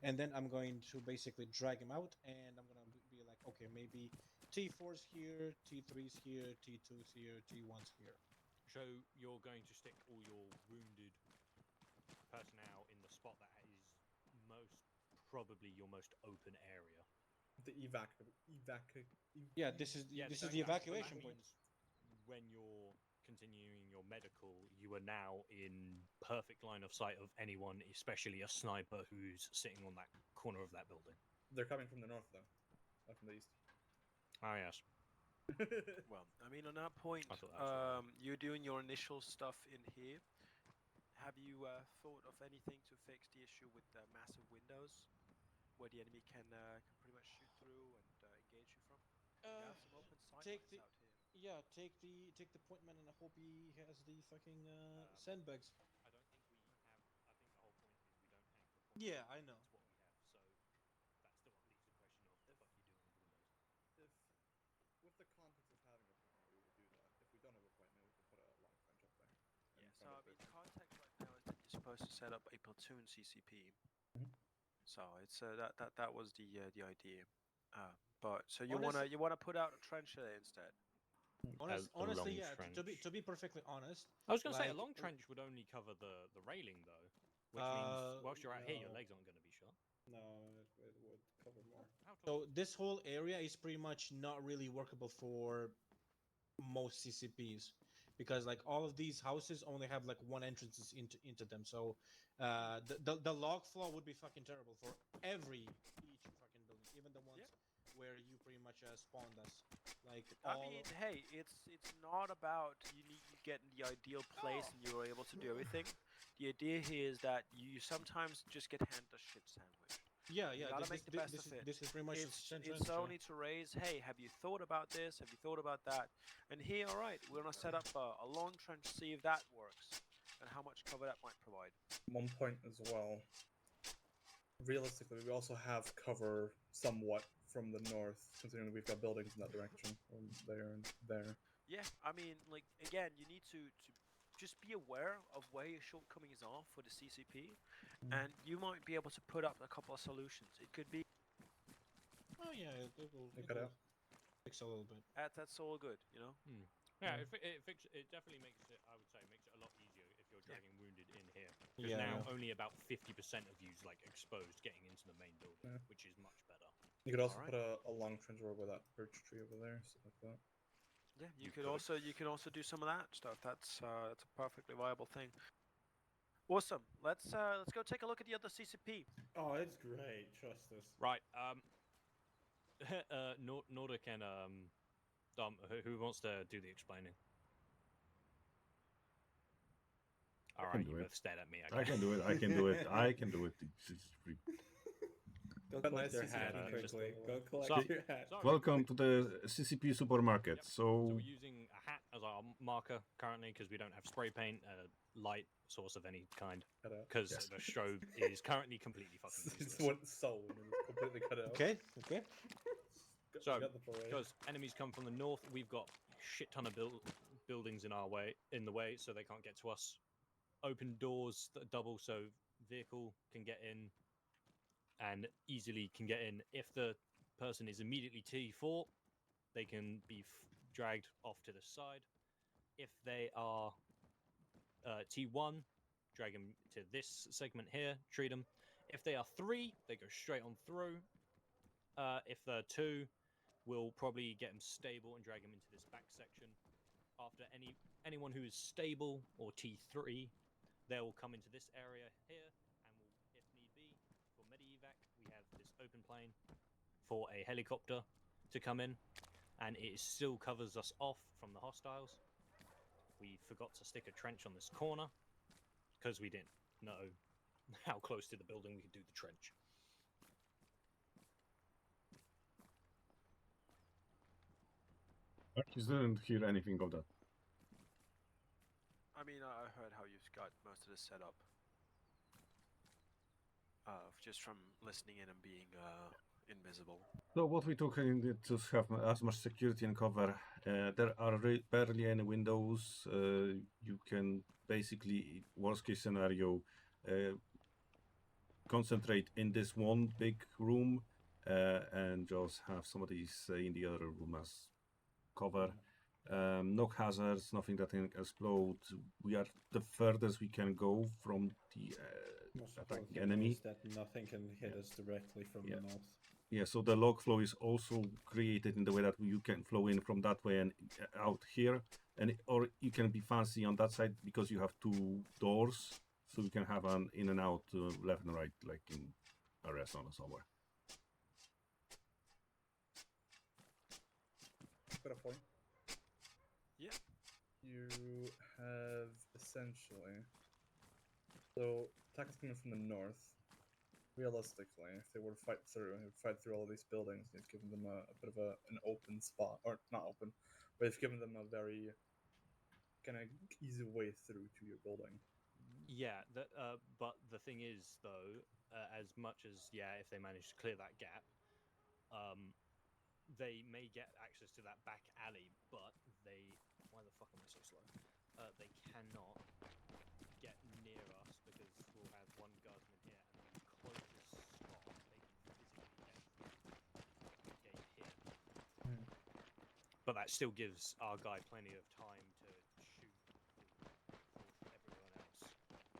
and then I'm going to basically drag him out, and I'm gonna be like, okay, maybe T4's here, T3's here, T2's here, T1's here. So you're going to stick all your wounded personnel in the spot that is most probably your most open area. The Yeah, this is So the that evacuation point. means when you're continuing your medical, you are now in perfect line of sight of anyone, especially a sniper who's sitting on that corner of that building. They're coming from the north though, not from the east. Ah, yes. Well, I mean, on that point, I thought that was you're doing your initial stuff in here. Have you thought of anything to fix the issue with the massive windows, where the enemy can pretty much shoot through and engage you from? We have some open sight Take lines the out here. yeah, take the point man, and I hope he has the fucking sandbags. I don't think we have. I think the whole point is we don't have the point. Yeah, I know. That's what we have. So that still leaves the question of the fuck you doing with the windows. If with the context of having a point man, we would do that. If we don't have a point man, we can put a long trench up there. Yeah. So I mean, context right now is that you're supposed to set up a platoon CCP. Mhm. So it's that was the idea. But so Honest- you wanna put out a trench there instead. Honestly, long yeah. trench. To be perfectly honest, I was going to say a like, long trench would only cover the railing though, which means whilst you're out here, your no. legs aren't going to be shot. No, it would cover more. How tall? So this whole area is pretty much not really workable for most CCPs because like all of these houses only have like one entrances into them. So the log flow would be fucking terrible for each fucking building, even the ones where you pretty much spawned us. Like I mean, hey, it's not about you getting the ideal place and you're able to do everything. The idea here is that you sometimes just get handed a shit sandwich. yeah, You yeah. gotta make the best of it. This is pretty much It's only to raise, hey, have you thought about this? Have you thought about that? And here, all right, we're gonna set up a long trench, see if that works, and how much cover that might provide. One point as well. Realistically, we also have cover somewhat from the north, considering we've got buildings in that direction, from there and there. Yeah, I mean, like again, you need to just be aware of where your shortcomings are for the CCP, and you might be able to put up a couple of solutions. It could be Oh yeah, it will fix a little bit. that's all good, you know. Yeah, it definitely makes it. I would say makes it a lot easier if you're dragging wounded in here. Because Yeah, now yeah. only about 50% of you's like exposed getting into the main building, Yeah. which is much better. You could also Alright. put a long trench over that birch tree over there, stuff like that. Yeah, you You could could. also do some of that stuff. That's a perfectly viable thing. Awesome. Let's go take a look at the other CCP. Oh, it's great. Trust us. Right. Nordic and Dom, who wants to do the explaining? All can right, do you it. both stared at me. I can do it. I can do it. I can do it. It's free. Go But collect nice your to see hat you. quickly. Go collect So- your hat. Sorry. Welcome to the CCP supermarket. Yep. So So we're using a hat as our marker currently because we don't have spray paint, light source of any kind, Cut out. because Yes. the strobe is currently completely fucking It's useless. what soul and it's completely cut out. Okay. So, Got the parade. because enemies come from the north, we've got shit ton of buildings in the way, so they can't get to us. Open doors that double, so vehicle can get in, and easily can get in. If the person is immediately T4, they can be dragged off to the side. If they are T1, drag them to this segment here, treat them. If they are 3, they go straight on through. If they're 2, we'll probably get them stable and drag them into this back section. After anyone who is stable or T3, they will come into this area here, and we'll, if need be, for medevac, we have this open plane for a helicopter to come in, and it still covers us off from the hostiles. We forgot to stick a trench on this corner because we didn't know how close to the building we could do the trench. I just didn't hear anything of that. I mean, I heard how you've got most of this set up. Just from listening in and being invisible. So what we took in it to have as much security and cover. There are barely any windows. You can basically, worst case scenario, concentrate in this one big room and just have somebody in the other room as cover. No hazards, nothing that can explode. We are the furthest we can go from the Most attacking important thing enemy. is that nothing can hit us directly from Yeah. the north. Yeah, so the log flow is also created in the way that you can flow in from that way and out here, or you can be fancy on that side because you have 2 doors, so you can have an in and out left and right, like in a restaurant or somewhere. Got a point. Yeah. You have essentially. So, attack is coming from the north. Realistically, if they were to fight through all of these buildings, you've given them a bit of an open spot, or not open, but you've given them a very kind of easy way through to your building. Yeah, but the thing is, though, as much as, if they manage to clear that gap, they may get access to that back alley, but why the fuck am I so slow? They cannot get near us because we'll have one guardsman here, and the closest spot they can physically get the gate here. But that still gives our guy plenty of time to shoot everyone else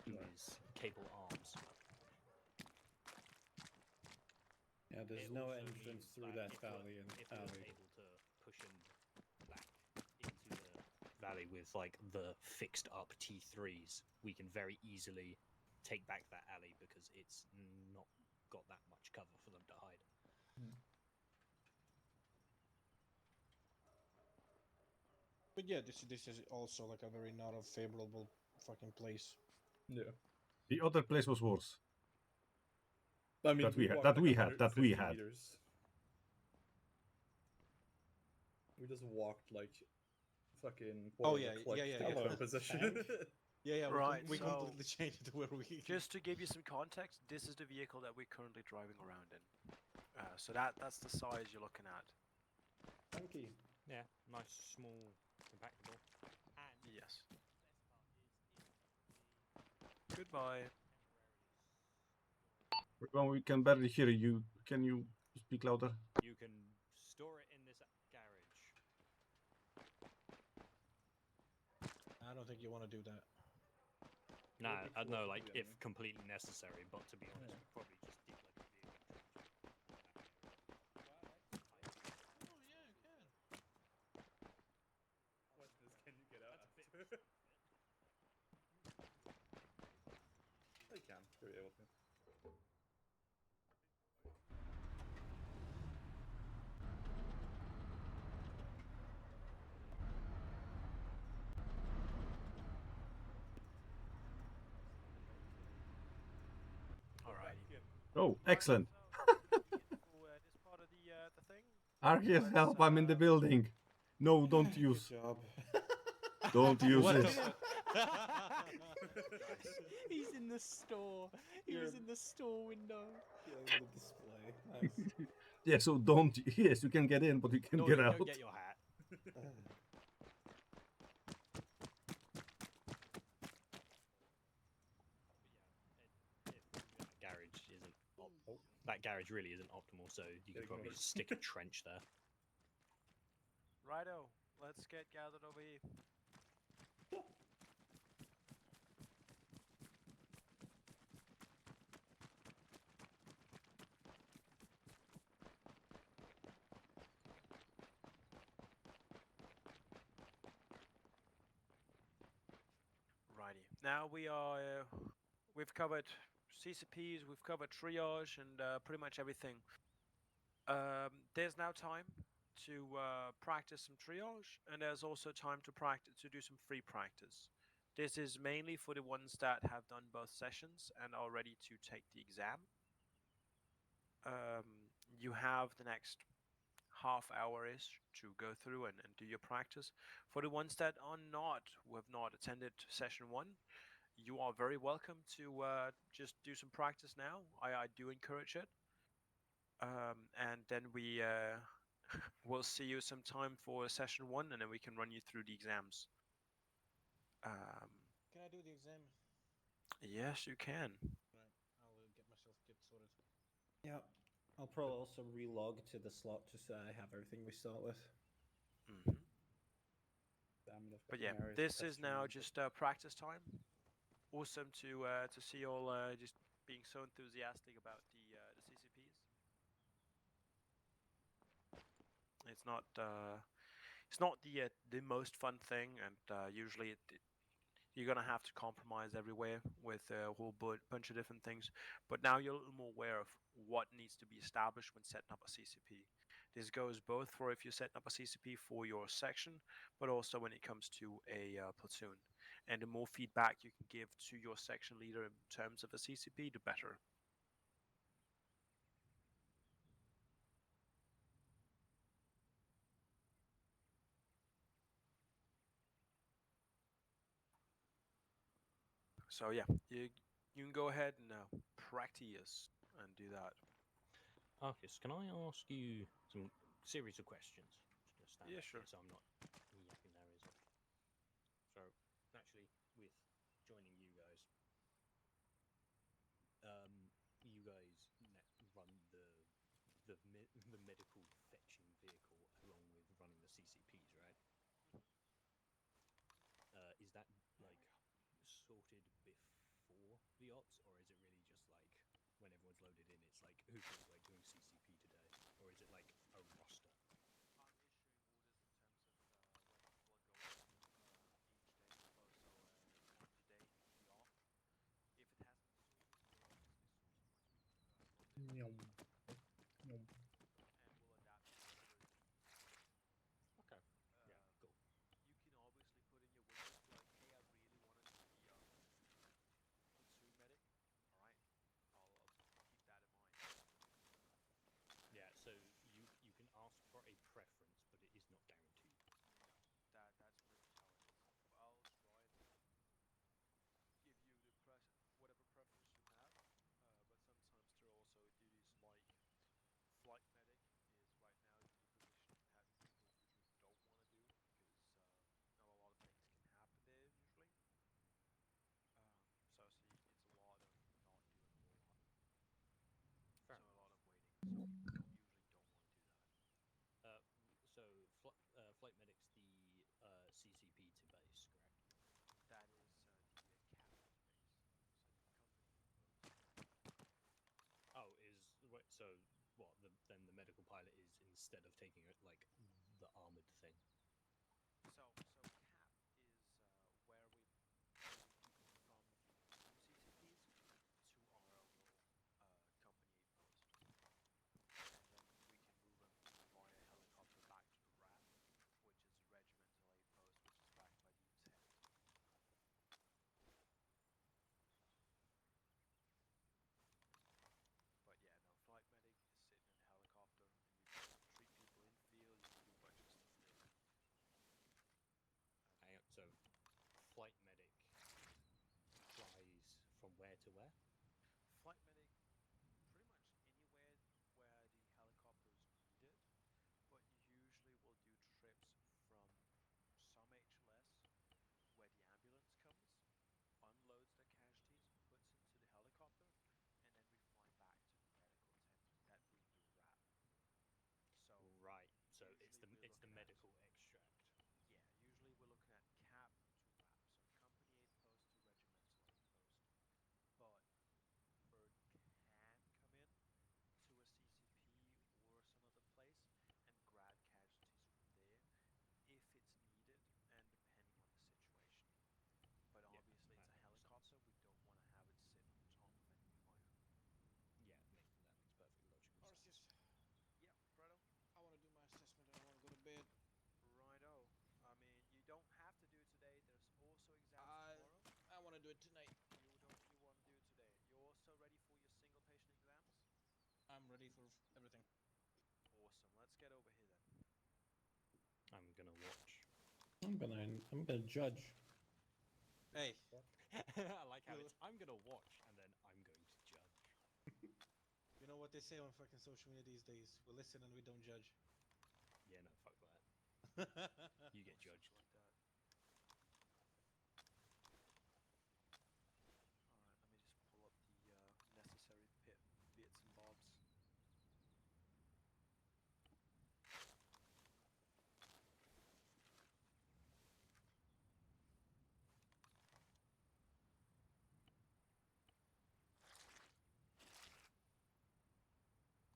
who is cable arms. Yeah, there's It no also entrance means through that that valley and if we're alley. able to push him back into the valley with like the fixed up T3s, we can very easily take back that alley because it's not got that much cover for them to hide. But yeah, this is also like a very not a favorable fucking place. Yeah. The other place was worse. I mean, That we had- walked that like we had- that we 150 had. meters. We just walked like fucking. Oh, quarter of a yeah, click yeah, to yeah, get to yeah. our position. Yeah, Right, we so- completely changed it to where we. Just to give you some context, this is the vehicle that we're currently driving around in. So that's the size you're looking at. Funky. Yeah, nice, small, compactable. And Yes. the best part is Goodbye. Well, we can barely hear you. Can you speak louder? you can store it in this garage. I don't think you want to do that. Nah, be I cool know, if like, we did, if yeah. completely necessary, but to be honest, Yeah. we probably just did like a vehicle Oh yeah, you can. What can you get out? That's a bit. to be able to. Alrighty. Oh, excellent. This part of the thing. Arceus, Let's, help! I'm in the building. No, don't Good use. job. Don't use What it. the Nice. He's in the store. He was in the store window. Yeah, in the display. Nice. Yeah, so don't. Yes, you can get in, but you can No, get don't out. get your hat. Garage isn't. That garage really isn't optimal, so you could probably just stick a trench there. Righto. Let's get gathered over here. Righty. Now we've covered CCPs, we've covered triage, and pretty much everything. There's now time to practice some triage, and there's also time to do some free practice. This is mainly for the ones that have done both sessions and are ready to take the exam. You have the next half hour-ish to go through and do your practice. For the ones that are not, who have not attended session 1, you are very welcome to just do some practice now. I do encourage it. And then we will see you sometime for session 1, and then we can run you through the exams. Can I do the exam? Yes, you can. Right, I'll get myself get sorted. Yeah. I'll probably also relog to the slot just so I have everything we start with. Hmm. Damn it, I've got But yeah, Mary's this is question now answered. just practice time. Awesome to see you all just being so enthusiastic about the CCPs. It's not the most fun thing, and usually you're gonna have to compromise everywhere with a whole bunch of different things. But now you're a little more aware of what needs to be established when setting up a CCP. This goes both for if you're setting up a CCP for your section, but also when it comes to a platoon. And the more feedback you can give to your section leader in terms of a CCP, the better. So yeah, you can go ahead and practice and do that. Arcus, can I ask you some series of questions? Just gonna stand Yeah, up sure. here so I'm not yapping there, is it? So, naturally, with joining you guys, you guys run the medical fetching vehicle along with running the CCPs, right? Is that like sorted before the ops, or is it really just like when everyone's loaded in, it's like who feels like doing CCP today, or is it like a roster? I'm issuing orders in terms of when people are going each day of the off. If it hasn't been sorted, we'll obviously source one Yum. and we'll adapt it to the orders. Okay. Yeah. Cool. You can obviously put in your wishes, be like, hey, I really wanted to be a platoon medic. All right, I'll keep that in mind. Yeah. So you can ask for a preference, but it is not guaranteed. No, that's pretty much how it is. I'll try and give you whatever preference you have, but sometimes there are also duties like flight medic is right now the position that people usually don't want to do because not a lot of things can happen there usually. So see, it's a lot of not doing a whole lot. Fair So a enough. lot of waiting. So people usually don't want to do that. So flight medic's the CCP to base, correct? That is the captain's base. So you come in boats. Oh, so what? Then the medical pilot is instead of taking it like the armored thing. So cap is where we move people from the platoon CCPs to it tonight. You want to do it today. You're also ready for your single patient exams? I'm ready for everything. Awesome. Let's get over here then. I'm gonna watch. I'm gonna judge. Hey, I like how Well- it's I'm gonna watch and then I'm going to judge. you know what they say on fucking social media these days? We listen and we don't judge. Yeah, no, fuck that. You get Or something judged. like that. Alright, let me just pull up the necessary bits and bobs.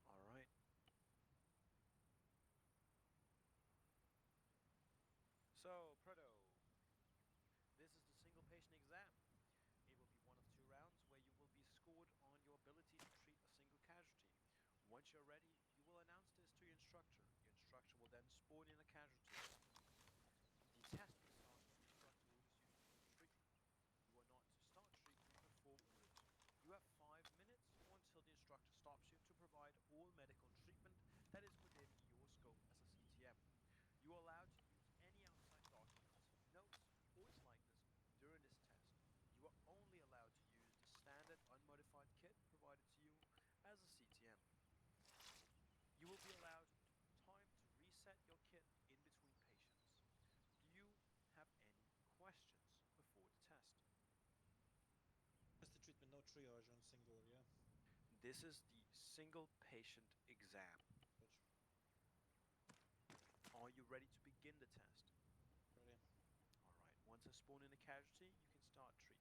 Alright. So, Proto, this is the single patient exam. It will be one of 2 rounds where you will be scored on your ability to treat a single casualty. Once you're ready, you will announce this to your instructor. Your instructor will then spawn in a casualty. The test will start when the instructor orders you to begin treatment. You are not to start treatment before ordered. You have 5 minutes or until the instructor stops you to provide all medical treatment that is within your scope as a CTM. You are allowed to use any outside documents, notes, or its likeness during this test. You are only allowed to use the standard unmodified kit provided to you as a CTM. You will be allowed time to reset your kit in between patients. Do you have any questions before the test? Just the treatment, no triage on singular, yeah? This is the single patient exam. Gotcha. Are you ready to begin the test? Ready. Alright, once I spawn in a casualty, you can start treatment.